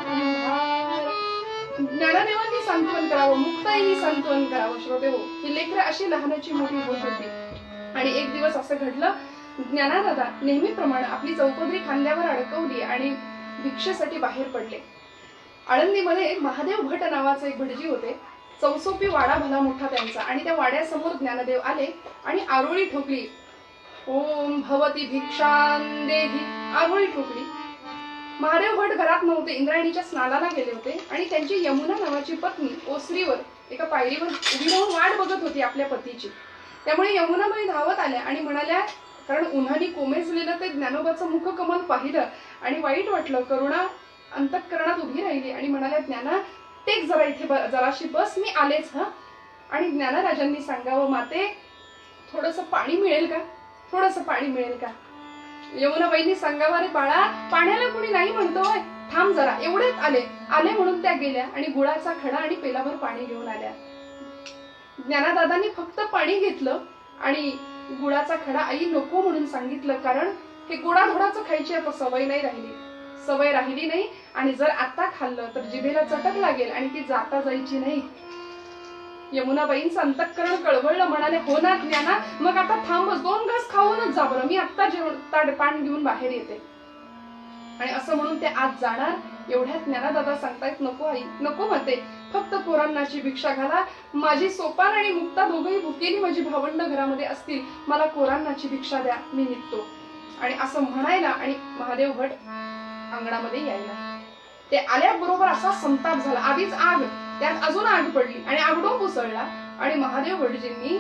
कुंभार. ज्ञानदेवांनी सांत्वन करावं, मुक्ताईनी सांत्वन करावं श्रोते हो. ही लेकरं अशी लहानाची मोठी होत होती. आणि एक दिवस असं घडलं, ज्ञानदादा नेहमीप्रमाणे आपली चौपदरी खांद्यावर अडकवली आणि भिक्षेसाठी बाहेर पडले. आळंदीमध्ये महादेव भट नावाचे एक भटजी होते. चौसोपी वाडा भला मोठा त्यांचा. आणि त्या वाड्यासमोर ज्ञानदेव आले आणि आरोळी ठोकली. ओम भवती भिक्षां देहि, आरोळी ठोकली. महादेव भट घरात नव्हते, इंद्रायणीच्या स्नानाला गेले होते. आणि त्यांची यमुना नावाची पत्नी ओसरीवर एका पायरीवर उभी राहून वाट बघत होती आपल्या पतीची. त्यामुळे यमुनाबाई धावत आल्या आणि म्हणाल्या, कारण उन्हाने कोमेजलेलं ते ज्ञानोबाचं मुखकमल पाहिलं आणि वाईट वाटलं. करुणा अंतःकरणात उभी राहिली आणि म्हणाल्या, ज्ञाना टेक जरा इथे, जराशी बस, मी आलेच हा. आणि ज्ञानराजांनी सांगावं, माते थोडंसं पाणी मिळेल का, थोडंसं पाणी मिळेल का? यमुनाबाईंनी सांगावं, अरे बाळा पाण्याला कुणी नाही म्हणतोय, थांब जरा. एवढेच आले म्हणून त्या गेल्या आणि गुळाचा खडा आणि पेलाभर पाणी घेऊन आल्या. ज्ञानदादांनी फक्त पाणी घेतलं आणि गुळाचा खडा आई नको म्हणून सांगितलं, कारण हे गोडाधोडाचं खायची आता सवय राहिली नाही. आणि जर आता खाल्लं तर जिभेला चटक लागेल आणि ती जाता जायची नाही. यमुनाबाईंचं अंतःकरण कळवळलं. म्हणाले, हो ना ज्ञाना, मग आता थांबच, 2 घास खाऊनच जा बरं, मी आत्ता पान घेऊन बाहेर येते. आणि असं म्हणून ते आज जाणार. एवढ्यात ज्ञानदादा सांगतायत, नको आई, नको म्हणते, फक्त कोरांनाची भिक्षा घाला. माझी सोपान आणि मुक्ता दोघंही भुकेली माझी भावंड घरामध्ये असतील, मला कोरांनाची भिक्षा द्या, मी निघतो. आणि असं म्हणायला आणि महादेव भट अंगणामध्ये यायला. ते आल्याबरोबर असा संताप झाला. आधीच आग, त्यात अजून आग पडली आणि आगडोंब उसळला आणि महादेव भटजींनी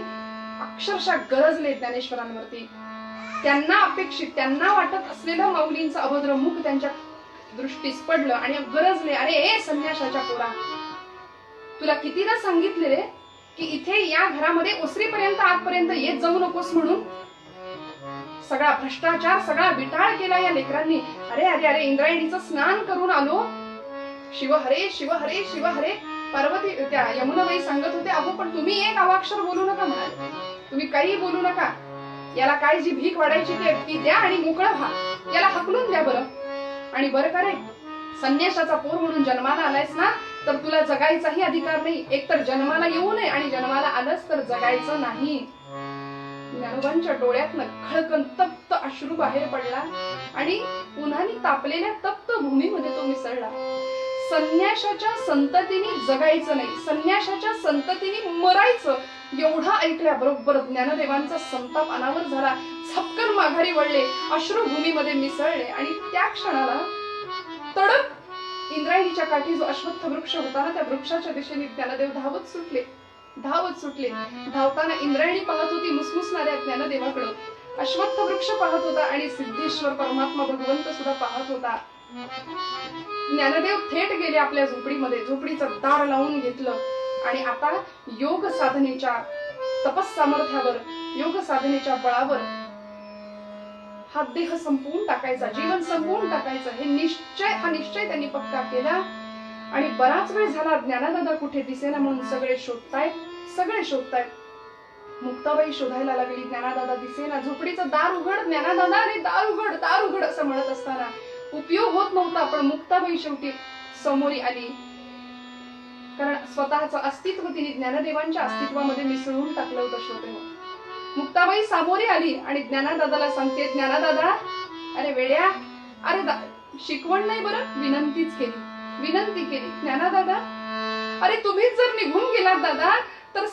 अक्षरशः गरजले ज्ञानेश्वरांवरती. त्यांना अपेक्षित, त्यांना वाटत असलेलं माऊलींचं अभद्र मुख त्यांच्या दृष्टीस पडलं आणि गरजले, अरे ए संन्याशाच्या पोरा, तुला कितीदा सांगितले रे की इथे या घरामध्ये ओसरीपर्यंत आतपर्यंत येत जाऊ नकोस म्हणून. सगळा भ्रष्टाचार, सगळा बिटाळ केला या लेकरांनी. अरे अरे अरे, इंद्रायणीचं स्नान करून आलो, शिव हरे शिव हरे शिव हरे. पार्वती त्या यमुनाबाई सांगत होते, अहो पण तुम्ही एक अवाक्षर बोलू नका म्हणाले, तुम्ही काही बोलू नका, याला काय जी भीक वाढायची ती द्या आणि मोकळं व्हा, याला हकलून द्या बरं. आणि बरं का रे, संन्याशाचा पोर म्हणून जन्माला आलायस ना, तर तुला जगायचाही अधिकार नाही. एकतर जन्माला येऊ नये आणि जन्माला आलंच तर जगायचं नाही. ज्ञानोबांच्या डोळ्यातनं खळकन तप्त अश्रू बाहेर पडला आणि उन्हाने तापलेल्या तप्त भूमीमध्ये तो मिसळला. संन्याशाच्या संततीने जगायचं नाही, संन्याशाच्या संततीने मरायचं, एवढं ऐकल्याबरोबर ज्ञानदेवांचा संताप अनावर झाला. झपकन माघारी वळले, अश्रुभूमीमध्ये मिसळले आणि त्या क्षणाला तडक इंद्रायणीच्या काठी जो अश्वत्थ वृक्ष होता ना, त्या वृक्षाच्या दिशेने ज्ञानदेव धावत सुटले. धावताना इंद्रायणी पाहत होती मुसमुसणाऱ्या ज्ञानदेवाकडं, अश्वत्थ वृक्ष पाहत होता आणि सिद्धेश्वर परमात्मा भगवंत सुद्धा पाहत होता. ज्ञानदेव थेट गेले आपल्या झोपडीमध्ये, झोपडीचं दार लावून घेतलं आणि आता योग साधनेच्या तपस सामर्थ्यावर, योग साधनेच्या बळावर हा देह संपवून टाकायचा, जीवन संपवून टाकायचं, हा निश्चय त्यांनी पक्का केला. आणि बराच वेळ झाला ज्ञानदादा कुठे दिसेना म्हणून सगळे शोधतायत. मुक्ताबाई शोधायला लागली, ज्ञानदादा दिसेना. झोपडीचं दार उघड ज्ञानदादा, रे दार उघड, दार उघड असं म्हणत असताना उपयोग होत नव्हता. पण मुक्ताबाई शेवटी समोरी आली, कारण स्वतःचं अस्तित्व तिने ज्ञानदेवांच्या अस्तित्वामध्ये मिसळून टाकलं होतं. श्रोते, मुक्ताबाई सामोरी आली आणि ज्ञानदादाला सांगते, ज्ञानदादा अरे वेड्या, अरे शिकवण नाही बरं, विनंती केली. ज्ञानदादा अरे तुम्हीच जर निघून गेलात दादा तर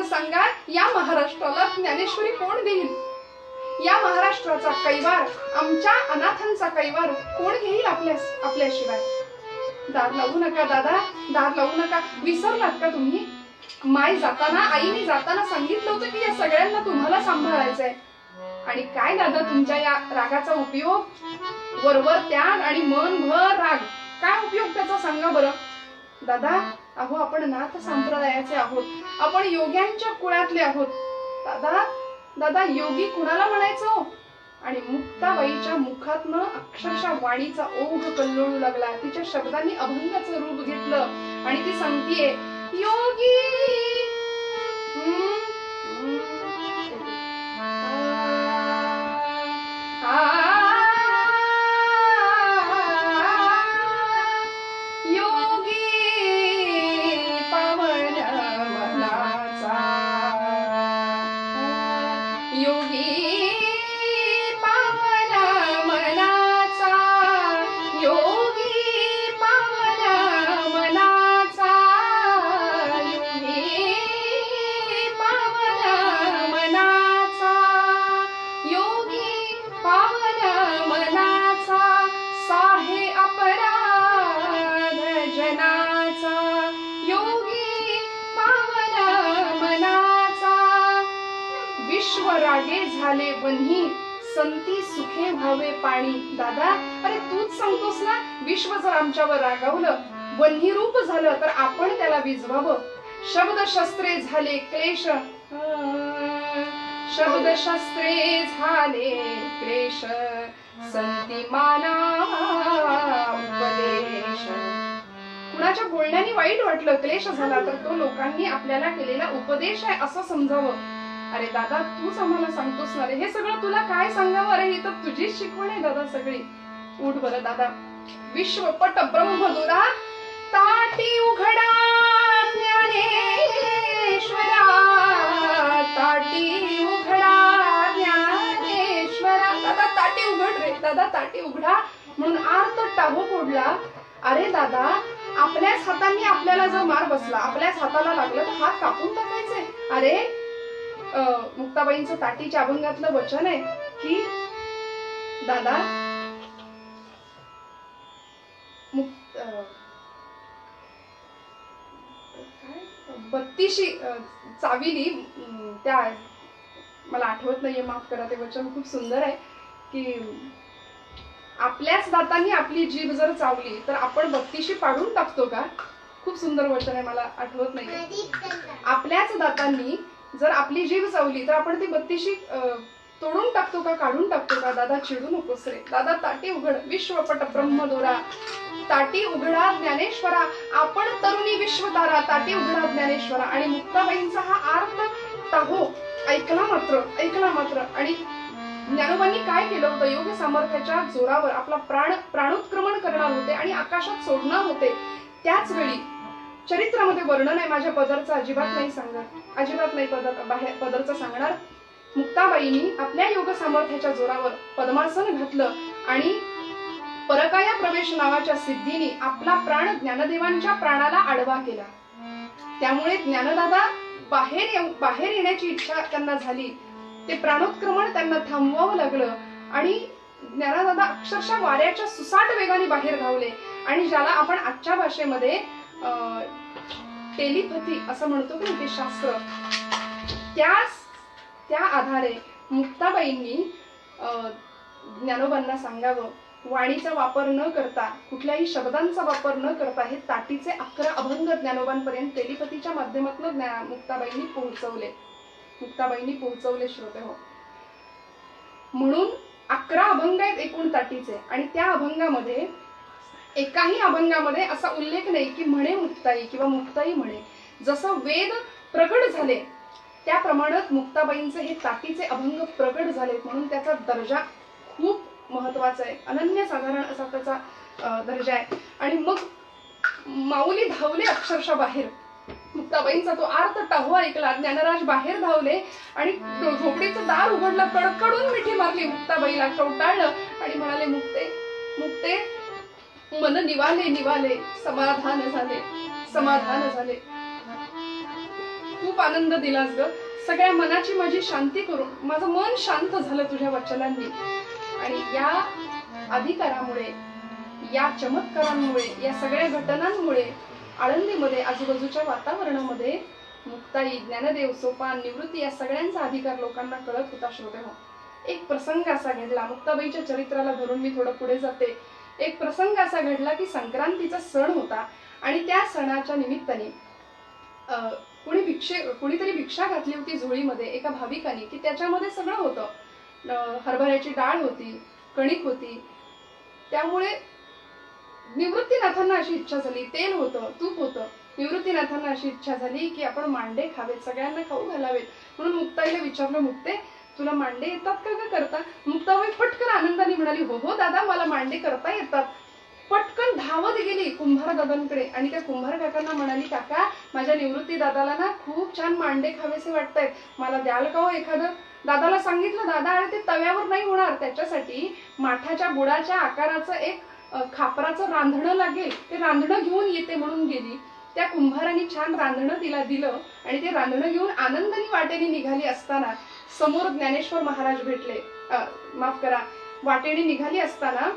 सांगा या महाराष्ट्राला ज्ञानेश्वरी कोण देईल? या महाराष्ट्राचा कैवार, आमच्या अनाथांचा कैवार कोण घेईल आपल्याशिवाय? दार लावू नका दादा, दार लावू नका. विसरलात का तुम्ही? आईने जाताना सांगितलं होतं की या सगळ्यांना तुम्हाला सांभाळायचंय. आणि काय दादा तुमच्या या रागाचा उपयोग? वरवर त्याग आणि मनभर राग, काय उपयोग त्याचा सांगा बरं? दादा अहो आपण नाथ संप्रदायाचे आहोत, आपण योग्यांच्या कुळातले आहोत. दादा योगी कुणाला म्हणायचो? आणि मुक्ताबाईच्या मुखातनं अक्षरशः वाणीचा ओघ कल्लोळू लागला. तिच्या शब्दांनी अभंगाचं रूप घेतलं आणि ती सांगतीये, योगी रागे झाले वन्ही, संती सुखे व्हावे पाणी. दादा अरे तूच सांगतोस ना, विश्व जर आमच्यावर रागावलं, वन्ही रूप झालं तर आपण त्याला विझवावं. शब्दशस्त्रे झाले क्लेश, शब्दशस्त्रे झाले क्लेश, संती माना उपदेश. कुणाच्या बोलण्याने वाईट वाटलं, क्लेश झाला तर तो लोकांनी आपल्याला केलेला उपदेश आहे असं समजावं. अरे दादा तूच आम्हाला सांगतोस ना रे, हे सगळं तुला काय सांगावं? अरे ही तर तुझीच शिकवण आहे दादा सगळी. उठ बरं दादा. विश्वपट ब्रह्मदुरा ताटी उघडा ज्ञानेश्वरा, ताटी उघडा ज्ञानेश्वरा. दादा ताटी उघड रे, दादा ताटी उघडा म्हणून आर्त टाहो फोडला. अरे दादा आपल्याच हातांनी आपल्याला जर मार बसला, आपल्याच हाताला लागलं तर हात कापून टाकायचे. अरे मुक्ताबाईंचं ताटीच्या अभंगातलं वचन आहे की दादा बत्तीशी चाविली त्या, मला आठवत नाहीये, माफ करा, ते वचन खूप सुंदर आहे की आपल्याच दातांनी आपली जीभ जर चावली तर आपण बत्तीशी पाडून टाकतो का? खूप सुंदर वचन आहे, मला आठवत नाही. आपल्याच दातांनी जर आपली जीभ चावली तर आपण ती बत्तीशी तोडून टाकतो का, काढून टाकतो का? दादा चिडू नकोस रे. दादा ताटी उघड, विश्वपट ब्रह्मदोरा, ताटी उघडा ज्ञानेश्वरा, आपण तरुणी विश्वतारा, ताटी उघडा ज्ञानेश्वरा. आणि मुक्ताबाईंचा हा आर्त टाहो ऐकला मात्र. आणि ज्ञानोबांनी काय केलं होतं? योग सामर्थ्याच्या जोरावर आपला प्राणोत्क्रमण करणार होते आणि आकाशात सोडणार होते. त्याच वेळी चरित्रामध्ये वर्णन आहे, माझ्या पदरचं अजिबात नाही सांगत, अजिबात नाही पदरचं सांगणार. मुक्ताबाईंनी आपल्या योग सामर्थ्याच्या जोरावर पद्मासन घातलं आणि परकाया प्रवेश नावाच्या सिद्धीने आपला प्राण ज्ञानदेवांच्या प्राणाला आडवा केला. त्यामुळे ज्ञानदादा बाहेर येण्याची इच्छा त्यांना झाली. ते प्राणोत्क्रमण त्यांना थांबवावं लागलं आणि ज्ञानदादा अक्षरशः वाऱ्याच्या सुसाट वेगाने बाहेर धावले. आणि ज्याला आपण आजच्या भाषेमध्ये टेलिपॅथी असं म्हणतो की ते शास्त्र, त्या आधारे मुक्ताबाईंनी ज्ञानोबांना सांगावं, वाणीचा वापर न करता, कुठल्याही शब्दांचा वापर न करता हे ताटीचे 11 अभंग ज्ञानोबांपर्यंत टेलिपॅथीच्या माध्यमातून मुक्ताबाईंनी पोहोचवले श्रोते हो. म्हणून 11 अभंग आहेत एकूण ताटीचे. आणि त्या अभंगामध्ये एकाही अभंगामध्ये असा उल्लेख नाही की म्हणे मुक्ताई किंवा मुक्ताई म्हणे. जसं वेद प्रगट झाले त्याप्रमाणे मुक्ताबाईंचे हे ताटीचे अभंग प्रगट झाले, म्हणून त्याचा दर्जा खूप महत्वाचा आहे, अनन्यसाधारण असा त्याचा दर्जा आहे. आणि मग माऊली धावले अक्षरशः बाहेर. मुक्ताबाईंचा तो आर्त टाहो ऐकला, ज्ञानराज बाहेर धावले आणि झोपडीचं दार उघडलं, कडकडून मिठी मारली मुक्ताबाईला, कवटाळलं आणि म्हणाले, मुक्ते मन निवाले, समाधान झाले. खूप आनंद दिलास ग, सगळ्या मनाची माझी शांती करून माझं मन शांत झालं तुझ्या वचनांनी. आणि या अधिकारामुळे, या चमत्कारांमुळे, या सगळ्या घटनांमुळे आळंदीमध्ये आजूबाजूच्या वातावरणामध्ये मुक्ताई, ज्ञानदेव, सोपान, निवृत्ती या सगळ्यांचा अधिकार लोकांना कळत होता श्रोते हो. एक प्रसंग असा घडला, मुक्ताबाईच्या चरित्राला धरून मी थोडं पुढे जाते. एक प्रसंग असा घडला की संक्रांतीचा सण होता आणि त्या सणाच्या निमित्ताने कुणीतरी भिक्षा घातली होती झोळीमध्ये एका भाविकाने, की त्याच्यामध्ये सगळं होतं. हरभऱ्याची डाळ होती, कणिक होती. त्यामुळे निवृत्तीनाथांना अशी इच्छा झाली, तेल होतं, तूप होतं. निवृत्तीनाथांना अशी इच्छा झाली की आपण मांडे खावेत, सगळ्यांना खाऊ घालावेत. म्हणून मुक्ताईला विचारलं, मुक्ते तुला मांडे येतात का करता? मुक्ताबाई पटकन आनंदाने म्हणाली, हो दादा, मला मांडे करता येतात. पटकन धावत गेली कुंभार दादांकडे आणि त्या कुंभार काकांना म्हणाली, काका, माझ्या निवृत्ती दादाला ना खूप छान मांडे खावेसे वाटतायत, मला द्याल का हो एखादं? दादाला सांगितलं, दादा अरे ते तव्यावर नाही होणार, त्याच्यासाठी माठाच्या बुडाच्या आकाराचं एक खापराचं रांधणं लागेल, ते रांधणं घेऊन येते म्हणून गेली. त्या कुंभाराने छान रांधणं तिला दिलं आणि ते रांधणं घेऊन आनंदाने वाटेने निघाली असताना समोर ज्ञानेश्वर महाराज भेटले. माफ करा, वाटेने निघाली असताना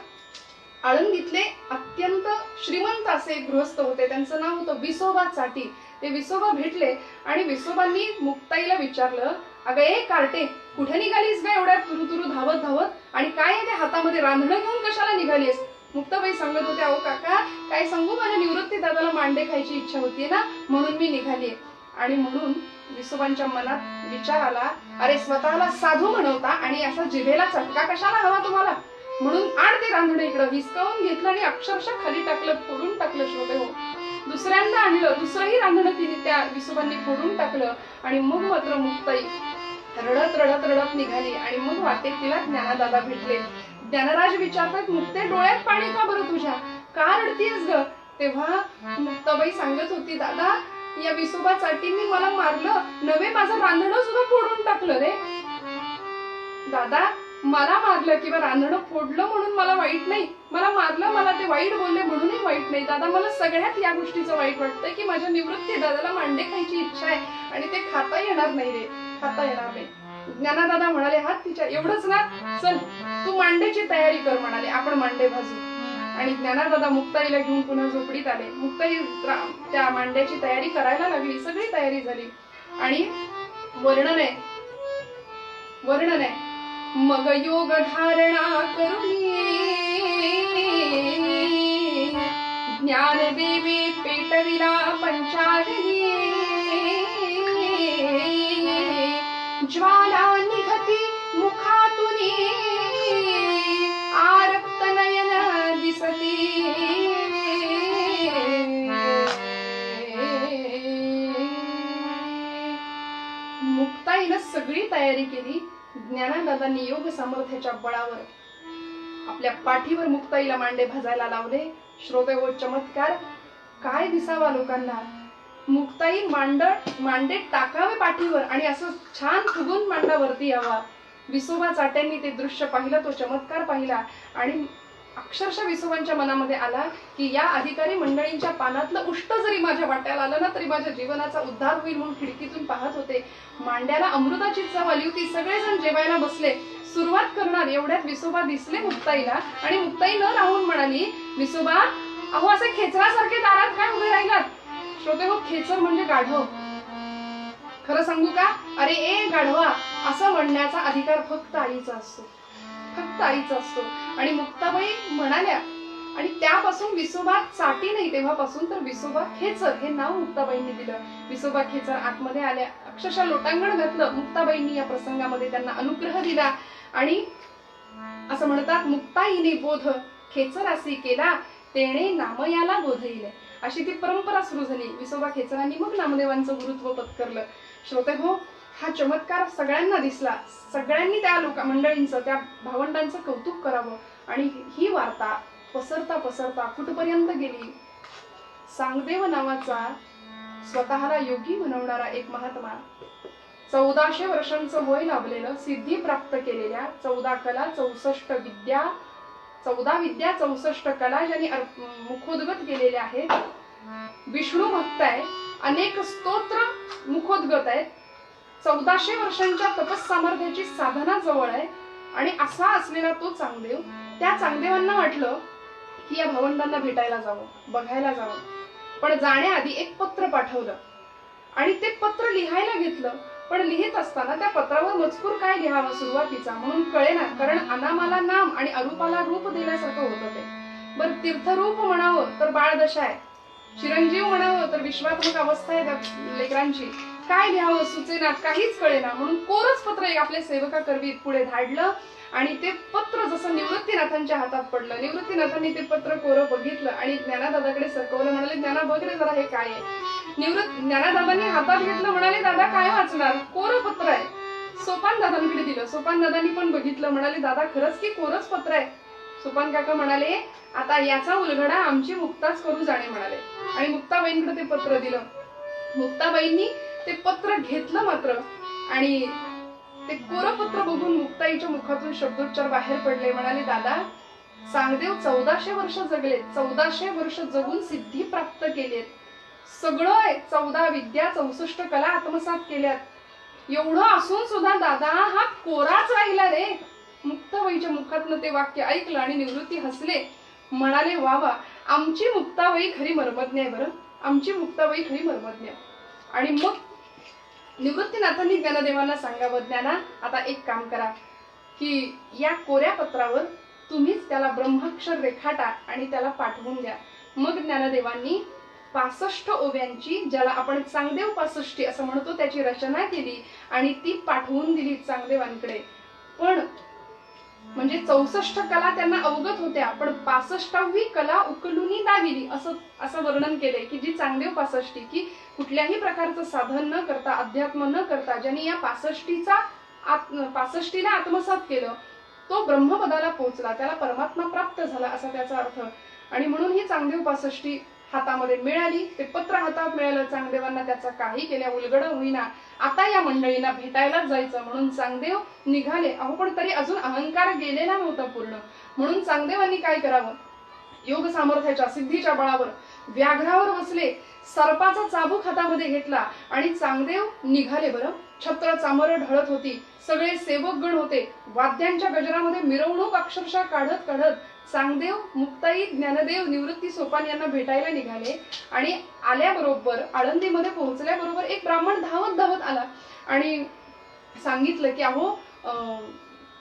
आळंदीतले अत्यंत श्रीमंत असे गृहस्थ होते, त्यांचं नाव होतं विसोबा चाटी. ते विसोबा भेटले आणि विसोबांनी मुक्ताईला विचारलं, अगं ए कार्टे, कुठे निघालीस का एवढ्या तुरुतुरु धावत? आणि काय आहे त्या हातामध्ये, रांधणं घेऊन कशाला निघालीस? मुक्ताबाई सांगत होते, अहो काका, काय सांगू, माझ्या निवृत्ती दादाला मांडे खायची इच्छा होती ना, म्हणून मी निघालीये. आणि म्हणून विसोबांच्या मनात विचार आला, अरे स्वतःला साधू म्हणवता आणि असा जिभेला चटका कशाला हवा तुम्हाला? म्हणून आड ते रांधणं इकडं हिसकावून घेतलं आणि अक्षरशः खाली टाकलं, फोडून टाकलं श्रोते हो. दुसऱ्यांदा आणलं, दुसरंही रांधणं तिने त्या विसोबांनी फोडून टाकलं. आणि मग मात्र मुक्ताई रडत निघाली आणि मग वाटेत तिला ज्ञानदादा भेटले. ज्ञानराज विचारतात, मुक्ते डोळ्यात पाणी का बरं तुझ्या, का रडतीयस ग? तेव्हा मुक्ताबाई सांगत होती, दादा, या विसोबा चाटींनी मला मारलं, नवे माझं रांधणं सुद्धा फोडून टाकलं रे. दादा, मला मारलं किंवा रांधणं फोडलं म्हणून मला वाईट नाही, मला मारलं, मला ते वाईट बोलले म्हणूनही वाईट नाही. दादा, मला सगळ्यात या गोष्टीचं वाईट वाटतंय की माझ्या निवृत्ती दादाला मांडे खायची इच्छा आहे आणि ते खाता येणार नाही रे, खाता येणार नाही. ज्ञानादादा म्हणाले हात तिच्या एवढंच ना, चल तू मांडेची तयारी कर म्हणाले, आपण मांडे भाजू. आणि ज्ञानादादा मुक्ताईला घेऊन पुन्हा झोपडीत आले. मुक्ताई त्या मांड्याची तयारी करायला लागली. सगळी तयारी झाली आणि वर्णन आहे मग योग धारणा करुणी ज्ञानदेवी पेटविला पंचाग्नी ज्वाला निघती मुखातुनी आरक्त नयन दिसती मुक्ताईनं सगळी तयारी केली. ज्ञानादादांनी योग सामर्थ्याच्या बळावर आपल्या पाठीवर मुक्ताईला मांडे भाजायला लावले. श्रोते हो, चमत्कार काय दिसावा लोकांना. मुक्ताई मांडे टाकावे पाठीवर आणि असं छान फुगून मांडा वरती यावा. विसोबा चाट्यांनी ते दृश्य पाहिलं, तो चमत्कार पाहिला आणि अक्षरशः विसोबांच्या मनामध्ये आला की या अधिकारी मंडळींच्या पानातलं उष्ट जरी माझ्या वाट्याला आलं ना तरी माझ्या जीवनाचा उद्धार होईल. म्हणून खिडकीतून पाहत होते. मांड्याला अमृताची चव आली होती. सगळेजण जेवायला बसले. सुरुवात करणार एवढ्यात विसोबा दिसले मुक्ताईला आणि मुक्ताई न राहून म्हणाली, विसोबा अहो असे खेचरासारखे दारात काय उभे राहिलात. श्रोते हो, खेचर म्हणजे गाढव. खरं सांगू का, अरे ए गाढवा असं म्हणण्याचा अधिकार फक्त आईचा असतो, फक्त आईचा असतो. आणि मुक्ताबाई म्हणाल्या आणि त्यापासून विसोबा चाटी नाही तेव्हापासून तर विसोबा खेचर हे नाव मुक्ताबाईंनी दिलं. विसोबा खेचर आतमध्ये आल्या. अक्षरशः लोटांगण घातलं. मुक्ताबाईंनी या प्रसंगामध्ये त्यांना अनुग्रह दिला आणि असं म्हणतात, मुक्ताईने बोध खेचरासी केला तेणे नामयाला बोध येईल. अशी ती परंपरा सुरू झाली. विसोबा खेचरांनी मग नामदेवांचं गुरुत्व पत्करलं. श्रोते हो, हा चमत्कार सगळ्यांना दिसला. सगळ्यांनी त्या मंडळींचं, त्या भावंडांचं कौतुक करावं. आणि ही वार्ता पसरता पसरता कुठपर्यंत गेली. सांगदेव नावाचा स्वतःला योगी बनवणारा एक महात्मा, 1400 वर्षांचं वय लाभलेलं, सिद्धी प्राप्त केलेल्या, 14 कला 64 विद्या 64 कला ज्यांनी मुखोद्गत केलेल्या आहेत, विष्णू भक्त आहे, अनेक स्तोत्र मुखोद्गत आहेत, 1400 वर्षांच्या तपस सामर्थ्याची साधना जवळ आहे. आणि असा असलेला तो चांगदेव, त्या चांगदेवांना वाटलं की या भावंडांना भेटायला जावं, बघायला जावं. पण जाण्याआधी एक पत्र पाठवलं आणि ते पत्र लिहायला घेतलं. पण लिहित असताना त्या पत्रावर मजकूर काय लिहावा सुरुवातीचा म्हणून कळेना. कारण अनामाला नाम आणि अरूपाला रूप देण्यासारखं होतं ते. बर तीर्थरूप म्हणावं तर बाळदशा आहे, चिरंजीव म्हणावं तर विश्वात्मक अवस्था आहे त्या लेकरांची. काय लिहावं सुचेना, काहीच कळेना. म्हणून कोरच पत्र एक आपल्या सेवका करवीत पुढे धाडलं आणि ते पत्र जसं निवृत्तीनाथांच्या हातात पडलं. निवृत्तीनाथांनी ते पत्र कोरं बघितलं आणि ज्ञानादादाकडे सरकवलं. म्हणाले, ज्ञाना बघ रे जरा हे काय आहे. ज्ञानादादांनी हातात घेतलं. म्हणाले, दादा काय वाचणार, कोरं पत्र आहे. सोपान दादांकडे दिलं. सोपान दादांनी पण बघितलं. म्हणाले, दादा खरंच की कोरच पत्र आहे. सोपान काका म्हणाले, आता याचा उलगडा आमची मुक्ताच करू जाणे म्हणाले. आणि मुक्ताबाईंकडे ते पत्र दिलं. मुक्ताबाईंनी ते पत्र घेतलं मात्र आणि ते कोरपत्र बघून मुक्ताईच्या मुखातून शब्दोच्चार बाहेर पडले. म्हणाले, दादा सांगदेव 1400 वर्ष जगले, 1400 वर्ष जगून सिद्धी प्राप्त केलेत, सगळं 14 विद्या 64 कला आत्मसात केल्यात. एवढं असून सुद्धा दादा हा कोराच राहिला रे. मुक्ताबाईच्या मुखातनं ते वाक्य ऐकलं आणि निवृत्ती हसले. म्हणाले, वा वा, आमची मुक्ताबाई खरी मर्मज्ञ आहे बरं, आमची मुक्ताबाई खरी मर्मज्ञ. आणि मग निवृत्तीनाथांनी ज्ञानदेवांना सांगावं, ज्ञाना आता एक काम करा की या कोऱ्या पत्रावर तुम्हीच त्याला ब्रह्माक्षर रेखाटा आणि त्याला पाठवून द्या. मग ज्ञानदेवांनी 65 ओव्यांची, ज्याला आपण चांगदेव 65 असं म्हणतो, त्याची रचना केली आणि ती पाठवून दिली चांगदेवांकडे. पण म्हणजे 64 कला त्यांना अवगत होत्या, पण 65वी कला उकलूनी दाविली असं वर्णन केले की जी चांगदेव 65 की कुठल्याही प्रकारचं साधन न करता, अध्यात्म न करता, ज्यांनी या 65ला आत्मसात केलं तो ब्रह्मपदाला पोहोचला, त्याला परमात्मा प्राप्त झाला असा त्याचा अर्थ. आणि म्हणून ही चांगदेव 65 हातामध्ये मिळाली. ते पत्र हातात मिळालं. चांगदेवांना त्याचा काही केल्या उलगड होईना. आता या मंडळींना भेटायलाच जायचं म्हणून चांगदेव निघाले. अहो पण तरी अजून अहंकार गेलेला नव्हता पूर्ण. म्हणून चांगदेवांनी काय करावं, योग सामर्थ्याच्या सिद्धीच्या बळावर व्याघ्रावर बसले. सर्पाचा चाबूक हातामध्ये घेतला आणि चांगदेव निघाले. बरं, छत्र चामरं ढळत होती, सगळे सेवक गण होते, वाद्यांच्या गजरामध्ये मिरवणूक अक्षरशः काढत काढत चांगदेव, मुक्ताई, ज्ञानदेव, निवृत्ती सोपान यांना भेटायला निघाले. आणि आल्याबरोबर, आळंदीमध्ये पोहोचल्याबरोबर एक ब्राह्मण धावत धावत आला आणि सांगितलं की अहो,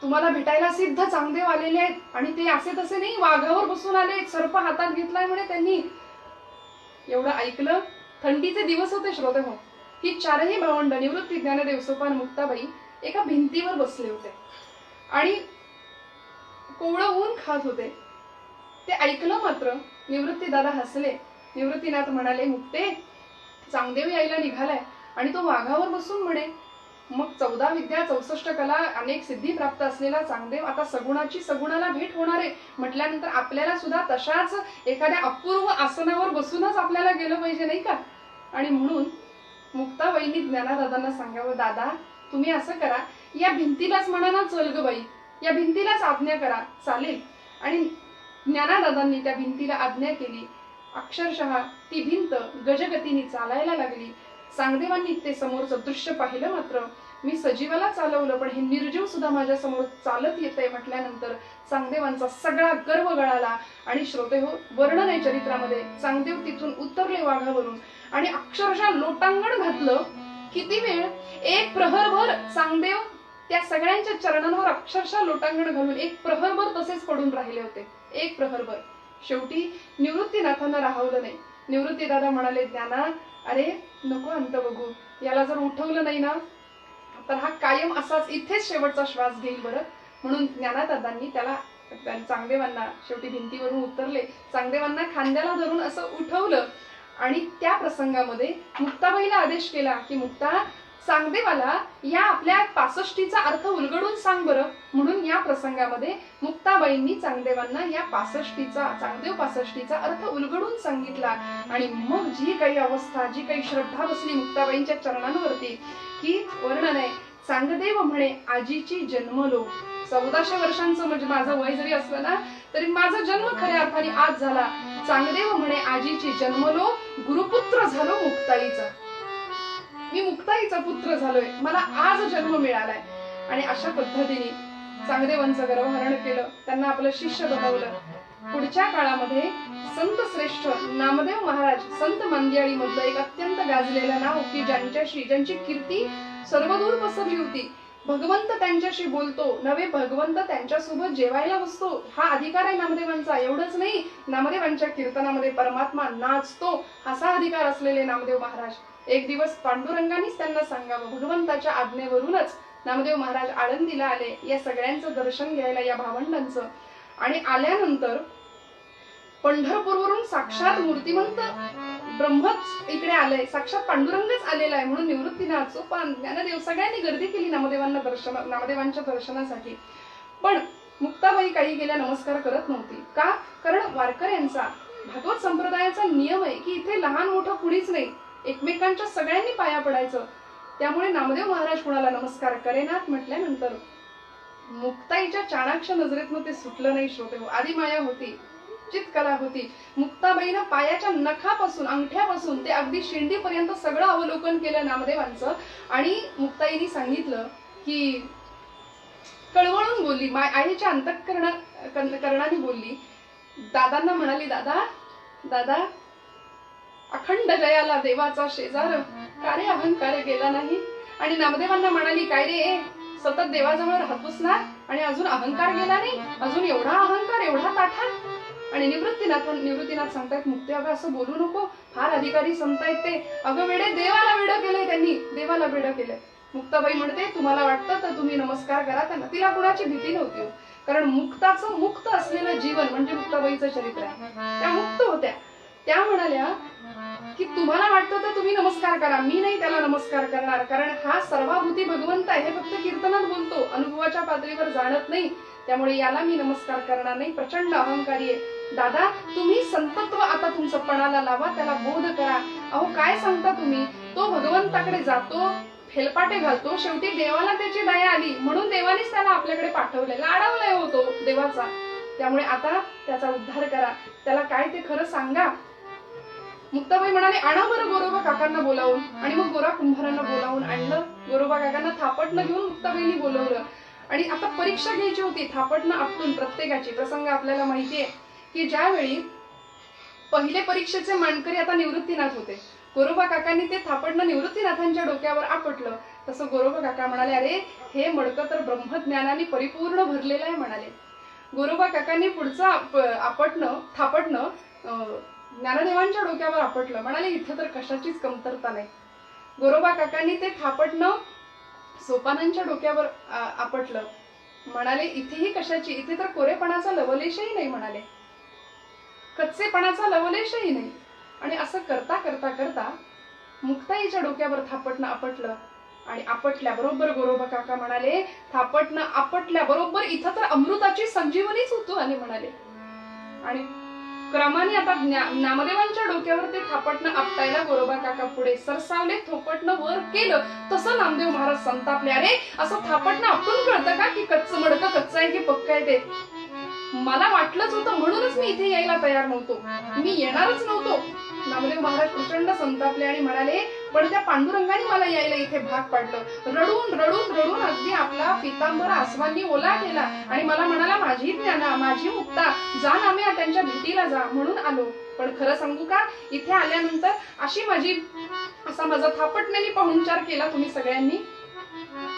तुम्हाला भेटायला सिद्ध चांगदेव आलेले आहेत आणि ते असे तसे नाही, वाघावर बसून आले, सर्प हातात घेतलाय म्हणे त्यांनी. एवढं ऐकलं. थंडीचे दिवस होते श्रोते हो. ही चारही भावंड, निवृत्ती, ज्ञानदेव, सोपान, मुक्ताबाई एका भिंतीवर बसले होते आणि कोवळं ऊन खात होते. ते ऐकलं मात्र. निवृत्ती दादा हसले. निवृत्तीनाथ म्हणाले, मुक्ते, चांगदेव यायला निघालाय आणि तो वाघावर बसून म्हणे. मग 14 विद्या 64 कला अनेक सिद्धी प्राप्त असलेला चांगदेव आता सगुणाची सगुणाला भेट होणार आहे म्हटल्यानंतर आपल्याला सुद्धा तशाच एखाद्या अपूर्व आसनावर बसूनच आपल्याला गेलं पाहिजे, नाही का? आणि म्हणून मुक्ताबाईंनी ज्ञानादादांना सांगावं, दादा तुम्ही असं करा, या भिंतीलाच म्हणा ना, चल ग बाई, या भिंतीलाच आज्ञा करा, चालेल. आणि ज्ञानादादांनी त्या भिंतीला आज्ञा केली. अक्षरशः ती भिंत गजगतीने चालायला लागली. चांगदेवांनी ते समोरचं दृश्य पाहिलं. मात्र मी सजीवाला चालवलं पण हे निर्जीव सुद्धा माझ्या समोर चालत येतंय म्हटल्यानंतर चांगदेवांचा सगळा गर्व गळाला. आणि श्रोते हो, वर्णन आहे चरित्रामध्ये, चांगदेव तिथून उतरले वाघावरून आणि अक्षरशः लोटांगण घातलं. किती वेळ? 1 प्रहरभर चांगदेव त्या सगळ्यांच्या चरणांवर अक्षरशः लोटांगण घालून 1 प्रहरभर तसेच पडून राहिले होते. 1 प्रहरभर. शेवटी निवृत्तीनाथांना राहवलं नाही. निवृत्ती दादा म्हणाले, ज्ञाना, अरे नको अंत बघू, याला जर उठवलं नाही ना तर हा कायम असाच इथेच शेवटचा श्वास घेईल. बरं, म्हणून ज्ञानादादांनी त्याला, चांगदेवांना, शेवटी भिंतीवरून उतरले, चांगदेवांना खांद्याला धरून असं उठवलं. आणि त्या प्रसंगामध्ये मुक्ताबाईला आदेश केला की मुक्ता, चांगदेवाला या आपल्या 65चा अर्थ उलगडून सांग बरं. म्हणून या प्रसंगामध्ये मुक्ताबाईंनी चांगदेवांना या 65चा, चांगदेव 65चा अर्थ उलगडून सांगितला. आणि मग जी काही अवस्था, जी काही श्रद्धा बसली मुक्ताबाईंच्या चरणांवरती, की वर्णन आहे. चांगदेव म्हणे आजीची जन्मलो. 1400 वर्षांचं म्हणजे माझं वय जरी असलं ना तरी माझा जन्म खऱ्या अर्थाने आज झाला. चांगदेव म्हणे आजीची जन्मलो, गुरुपुत्र झालो मुक्ताईचा. मी मुक्ताईचा पुत्र झालोय, मला आज जन्म मिळालाय. आणि अशा पद्धतीने चांगदेवांचं गर्वहरण केलं, त्यांना आपलं शिष्य बनवलं. पुढच्या काळामध्ये संत श्रेष्ठ नामदेव महाराज, संत मांदियाळी मधलं एक अत्यंत गाजलेलं नाव, की ज्यांची कीर्ती सर्वदूर पसरली होती. भगवंत त्यांच्याशी बोलतो, नवे भगवंत त्यांच्यासोबत जेवायला बसतो, हा अधिकार आहे नामदेवांचा. एवढंच नाही, नामदेवांच्या कीर्तनामध्ये परमात्मा नाचतो, असा अधिकार असलेले नामदेव महाराज. एक दिवस पांडुरंगानेच त्यांना सांगावं, भगवंताच्या आज्ञेवरूनच नामदेव महाराज आळंदीला आले या सगळ्यांचं दर्शन घ्यायला, या भावंडांचं. आणि आल्यानंतर पंढरपूरवरून साक्षात मूर्तिमंत ब्रह्मच इकडे आलंय, साक्षात पांडुरंगच आलेला आहे. म्हणून निवृत्तीनाथ, सोपान, ज्ञानदेव सगळ्यांनी गर्दी केली नामदेवांच्या दर्शनासाठी. पण मुक्ताबाई काही गेल्या नमस्कार करत नव्हती. का? कारण वारकऱ्यांचा, भागवत संप्रदायाचा नियम आहे की इथे लहान मोठं कुणीच नाही, एकमेकांच्या सगळ्यांनी पाया पडायचं. त्यामुळे नामदेव महाराज कुणाला नमस्कार करेनात म्हटल्यानंतर मुक्ताईच्या चाणाक्ष नजरेतनं ते सुटलं नाही. श्रोते हो, आधी माया होती, चितकला होती. मुक्ताबाईनं पायाच्या नखापासून, अंगठ्यापासून ते अगदी शेंडीपर्यंत सगळं अवलोकन केलं नामदेवांचं. आणि मुक्ताईनी सांगितलं की, कळवळून बोलली, आईच्या अंतःकरणाने बोलली. दादांना म्हणाली, दादा, अखंड जयाला देवाचा शेजार, का रे अहंकार गेला नाही? आणि नामदेवांना म्हणाली, काय रे, सतत देवाजवळ राहतोस ना आणि अजून अहंकार गेला नाही? अजून एवढा अहंकार, एवढा ताठा? आणि निवृत्तीनाथ सांगतायत, मुक्ते अगं असं बोलू नको, फार अधिकारी संत आहेत ते. अगं वेडे, देवाला वेडं केलंय त्यांनी, देवाला वेडं केलंय. मुक्ताबाई म्हणते, तुम्हाला वाटतं तर तुम्ही नमस्कार करा त्यांना. तिला कुणाची भीती नव्हती, कारण मुक्ताचं, मुक्त असलेलं जीवन म्हणजे मुक्ताबाईचं चरित्र आहे. त्या मुक्त होत्या. त्या म्हणाल्या की तुम्हाला वाटतं तर तुम्ही नमस्कार करा, मी नाही त्याला नमस्कार करणार, कारण हा सर्वाभूती भगवंत आहे, हे फक्त कीर्तनात बोलतो, अनुभवाच्या पातळीवर जाणत नाही, त्यामुळे याला मी नमस्कार करणार नाही, प्रचंड अहंकारी आहे. दादा, तुम्ही संतत्व आता तुमचं पणाला लावा, त्याला बोध करा. अहो काय सांगता तुम्ही? तो भगवंताकडे जातो, फेलपाटे घालतो, शेवटी देवाला त्याची दया आली म्हणून देवानेच त्याला आपल्याकडे पाठवलंय, लाडवलाय होतो देवाचा. त्यामुळे आता त्याचा उद्धार करा, त्याला काय ते खरं सांगा. मुक्ताबाई म्हणाले, आणा बरं गोरोबा काकांना बोलावून. आणि मग गोरा कुंभारांना बोलावून आणलं. गोरोबा काकांना थापटणं घेऊन मुक्ताबाईंनी बोलवलं. आणि आता परीक्षा घ्यायची होती थापटणं आपटून प्रत्येकाची. प्रसंग आपल्याला माहितीये की ज्यावेळी पहिले परीक्षेचे मानकरी आता निवृत्तीनाथ होते. गोरोबा काकांनी ते थापटणं निवृत्तीनाथांच्या डोक्यावर आपटलं. तसं गोरोबा काका म्हणाले, अरे हे मडकं तर ब्रह्मज्ञानाने परिपूर्ण भरलेलं आहे म्हणाले. गोरोबा काकांनी पुढचं थापटणं ज्ञानदेवांच्या डोक्यावर आपटलं. म्हणाले, इथं तर कशाचीच कमतरता नाही. गोरोबा काकांनी ते थापटणं सोपानांच्या डोक्यावर आपटलं. म्हणाले, इथेही कशाची, इथे तर कोरेपणाचा लवलेशही नाही म्हणाले, कच्चेपणाचा लवलेशही नाही. आणि असं करता करता करता मुक्ताईच्या डोक्यावर थापटणं आपटलं. आणि आपटल्याबरोबर गोरोबा काका म्हणाले, थापटणं आपटल्याबरोबर इथं तर अमृताची संजीवनीच होतो आणि म्हणाले. आणि क्रमाने आता नामदेवांच्या डोक्यावर ते थापटणं आपटायला गोरोबा काका पुढे सरसावले. थोपटणं वर केलं तसं नामदेव महाराज संतापले. अरे असं थापटणं आपटून कळतं का की कच्चं मडकं कच्चं आहे की पक्क आहे ते? मला वाटलंच होतं, म्हणूनच मी इथे यायला तयार नव्हतो, मी येणारच नव्हतो. नामदेव महाराज प्रचंड संतापले आणि म्हणाले, पण त्या पांडुरंगाने मला यायला इथे भाग पाडलं. रडून रडून रडून अगदी आपला पितांबर आसवांनी ओला केला आणि मला म्हणाला, माझी ज्ञाना, माझी मुक्ता, जा नाम्या, त्यांच्या भेटीला जा. म्हणून आलो. पण खरं सांगू का, इथे आल्यानंतर असा माझा थापटण्याने पाहुणचार केला तुम्ही सगळ्यांनी.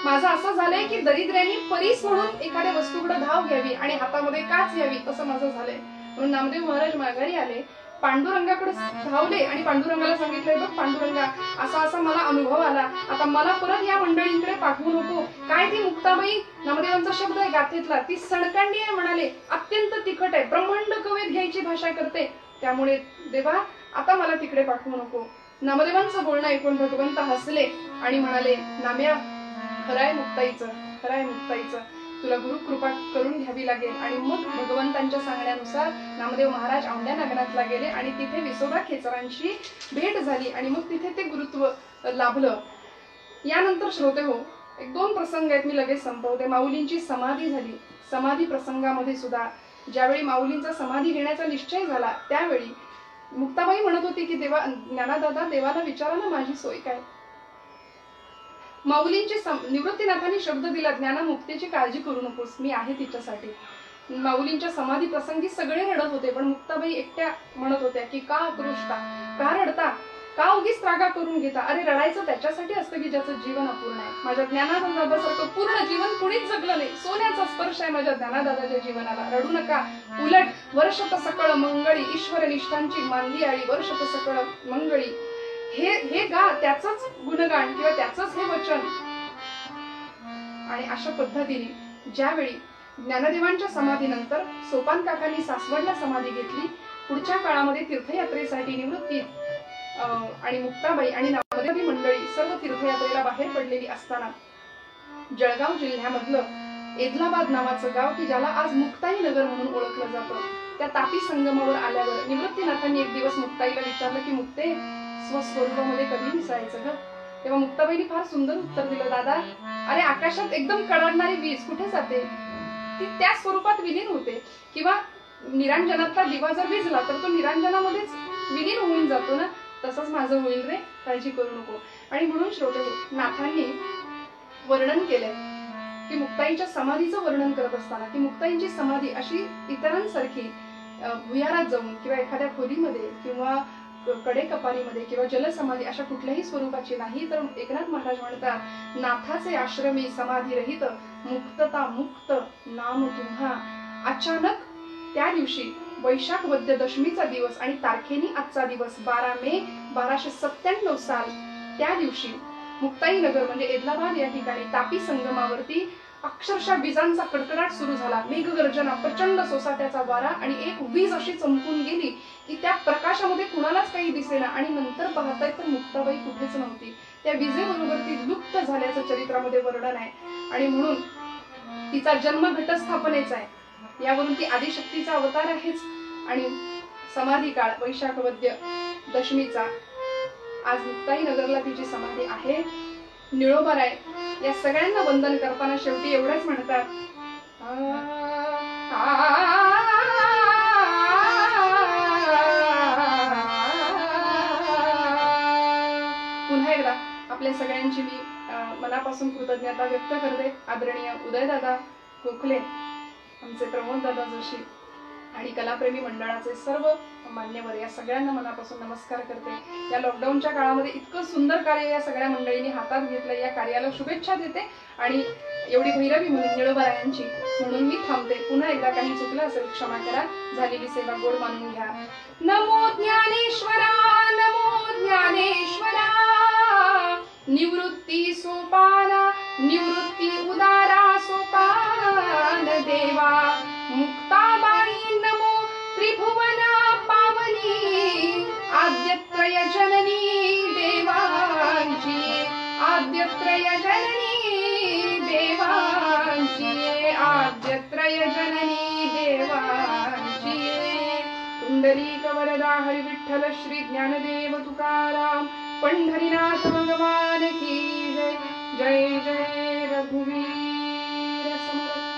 माझं असं झालंय की दरिद्र्यांनी परीस म्हणून एखाद्या वस्तूकडे धाव घ्यावी आणि हातामध्ये काच घ्यावी, तसं माझं झालंय. म्हणून नामदेव महाराज माघारी आले, पांडुरंगाकडे धावले आणि पांडुरंगाला सांगितलंय, बघ पांडुरंगा, असा असा मला अनुभव आला, आता मला परत या मंडळींकडे पाठवू नको. काय ती मुक्ताबाई, नामदेवांचा शब्द आहे गाथेतला, ती सणकांडी आहे म्हणाले, अत्यंत तिखट आहे, ब्रह्मांड कवेत घ्यायची भाषा करते, त्यामुळे देवा आता मला तिकडे पाठवू नको. नामदेवांचं बोलणं ऐकून भगवंत हसले आणि म्हणाले, नाम्या, खराय मुक्ताईचं, तुला गुरु कृपा करून घ्यावी लागेल. आणि मग भगवंतांच्या सांगण्यानुसार नामदेव महाराज औंढ्या नागनाथला गेले आणि तिथे विसोबा खेचरांची भेट झाली आणि मग तिथे ते गुरुत्व लाभलं. यानंतर श्रोते हो, एक दोन प्रसंग आहेत, मी लगेच संपवते. माऊलींची समाधी झाली. समाधी प्रसंगामध्ये सुद्धा ज्यावेळी माऊलींचा समाधी घेण्याचा निश्चय झाला त्यावेळी मुक्ताबाई म्हणत होती की देवा, ज्ञानादादा, देवाला विचारा ना माझी सोय काय. माऊलींची निवृत्तीनाथांनी शब्द दिला, ज्ञाना मुक्तीची काळजी करू नकोस, मी आहे तिच्यासाठी. माऊलींच्या समाधी प्रसंगी सगळे रडत होते, पण मुक्ताबाई एकट्या म्हणत होत्या की का आक्रोशता, का रडता, का उगीच त्रागा करून घेता. अरे रडायचं त्याच्यासाठी असतं की ज्याचं जीवन अपूर्ण आहे. माझ्या ज्ञानादादासारखं पूर्ण जीवन कुणीच जगलं नाही. सोन्याचा स्पर्श आहे माझ्या ज्ञानादादाच्या जीवनाला. रडू नका. उलट वर्षत सकळ मंगळी, ईश्वर निष्ठांची मांदी आळी, वर्षत सकळ मंगळी, हे गा, त्याचंच गुणगान किंवा त्याचंच हे वचन. आणि अशा पद्धतीने ज्यावेळी ज्ञानदेवांच्या समाधीनंतर सोपान काकांनी सासवडला समाधी घेतली, पुढच्या काळामध्ये तीर्थयात्रेसाठी निवृत्ती आणि मुक्ताबाई आणि नामदेवी मंडळी सर्व तीर्थयात्रेला बाहेर पडलेली असताना जळगाव जिल्ह्यामधलं एदलाबाद नावाचं गाव, की ज्याला आज मुक्ताई नगर म्हणून ओळखलं जातं, त्या तापी संगमावर आल्यावर निवृत्तीनाथांनी एक दिवस मुक्ताईला विचारलं की मुक्ते, स्वस्वरूपामध्ये कधी दिसायचं ग. तेव्हा मुक्ताबाईंनी फार सुंदर उत्तर दिलं, दादा, अरे आकाशात एकदम कडाडणारी वीज कुठे जाते, ती त्या स्वरूपात विलीन होते. किंवा निरांजनातला दिवा जर विझला तर तो निरांजनामध्येच विलीन होऊन जातो ना, तसंच माझं होईल रे, काळजी करू नको. आणि म्हणून श्रोते, नाथांनी वर्णन केलंय की मुक्ताईच्या समाधीचं वर्णन करत असताना की मुक्ताईंची समाधी अशी इतरांसारखी भुयारात जाऊन किंवा एखाद्या खोलीमध्ये किंवा कडेकपारीमध्ये किंवा जलसमाधी अशा कुठल्याही स्वरूपाची नाही, तर एकनाथ महाराज म्हणतात, नाथाचे आश्रमी समाधी रहित, मुक्तता मुक्त नाम तुम्हा. अचानक त्या दिवशी वैशाख वद्य दशमीचा दिवस आणि तारखेनी आजचा दिवस 12 मे 1297 साल, त्या दिवशी मुक्ताई नगर म्हणजे एदलाबाद या ठिकाणी तापी संगमावरती अक्षरशः विजांचा कडकडाट सुरू झाला. मेघगर्जना, प्रचंड सोसाट्याचा वारा आणि एक वीज अशी चमकून गेली की त्या प्रकाशामध्ये कुणालाच काही दिसेना. आणि नंतर पाहताय तर मुक्ताबाई कुठेच नव्हती. त्या विजेबरोबर ती लुप्त झाल्याचं चरित्रामध्ये वर्णन आहे. आणि म्हणून तिचा जन्म घटस्थापनेचा आहे, यावरून ती आदिशक्तीचा अवतार आहेच. आणि समाधी काळ वैशाख वद्य दशमीचा, आज मुक्ताई नगरला तिची समाधी आहे. निळोबाराय या सगळ्यांना वंदन करताना शेवटी एवढंच म्हणतात, पुन्हा एकदा आपल्या सगळ्यांची मी मनापासून कृतज्ञता व्यक्त करते. आदरणीय उदयदादा गोखले, आमचे प्रमोददादा जोशी आणि कलाप्रेमी मंडळाचे सर्व मान्यवर, या सगळ्यांना मनापासून नमस्कार करते. या लॉकडाऊनच्या काळामध्ये इतकं सुंदर कार्य या सगळ्या मंडळींनी हातात घेतलं, या कार्याला शुभेच्छा देते. आणि एवढी भैरवी म्हणून निळोबारायांची म्हणून मी थांबते. पुन्हा एकदा काही चुकलं असेल क्षमा करा. झालेली सेवा गोड मानून घ्या. नमो ज्ञानेश्वरा, नमो ज्ञानेश्वरा, निवृत्ती सोपाना, निवृत्ती उदारा सोपान देवा. मुक्ताबाई नमो त्रिभुवना पावनी, आद्यत्रय जननी देवांची, आद्यत्रय जननी देवांची, आद्यत्रय जननी देवांची. पुंडलीक वरदा हरी विठ्ठल श्री ज्ञानदेव तुकाराम पंढरीनाथ भगवान की जय. जय जय रघुवीर समर्थ.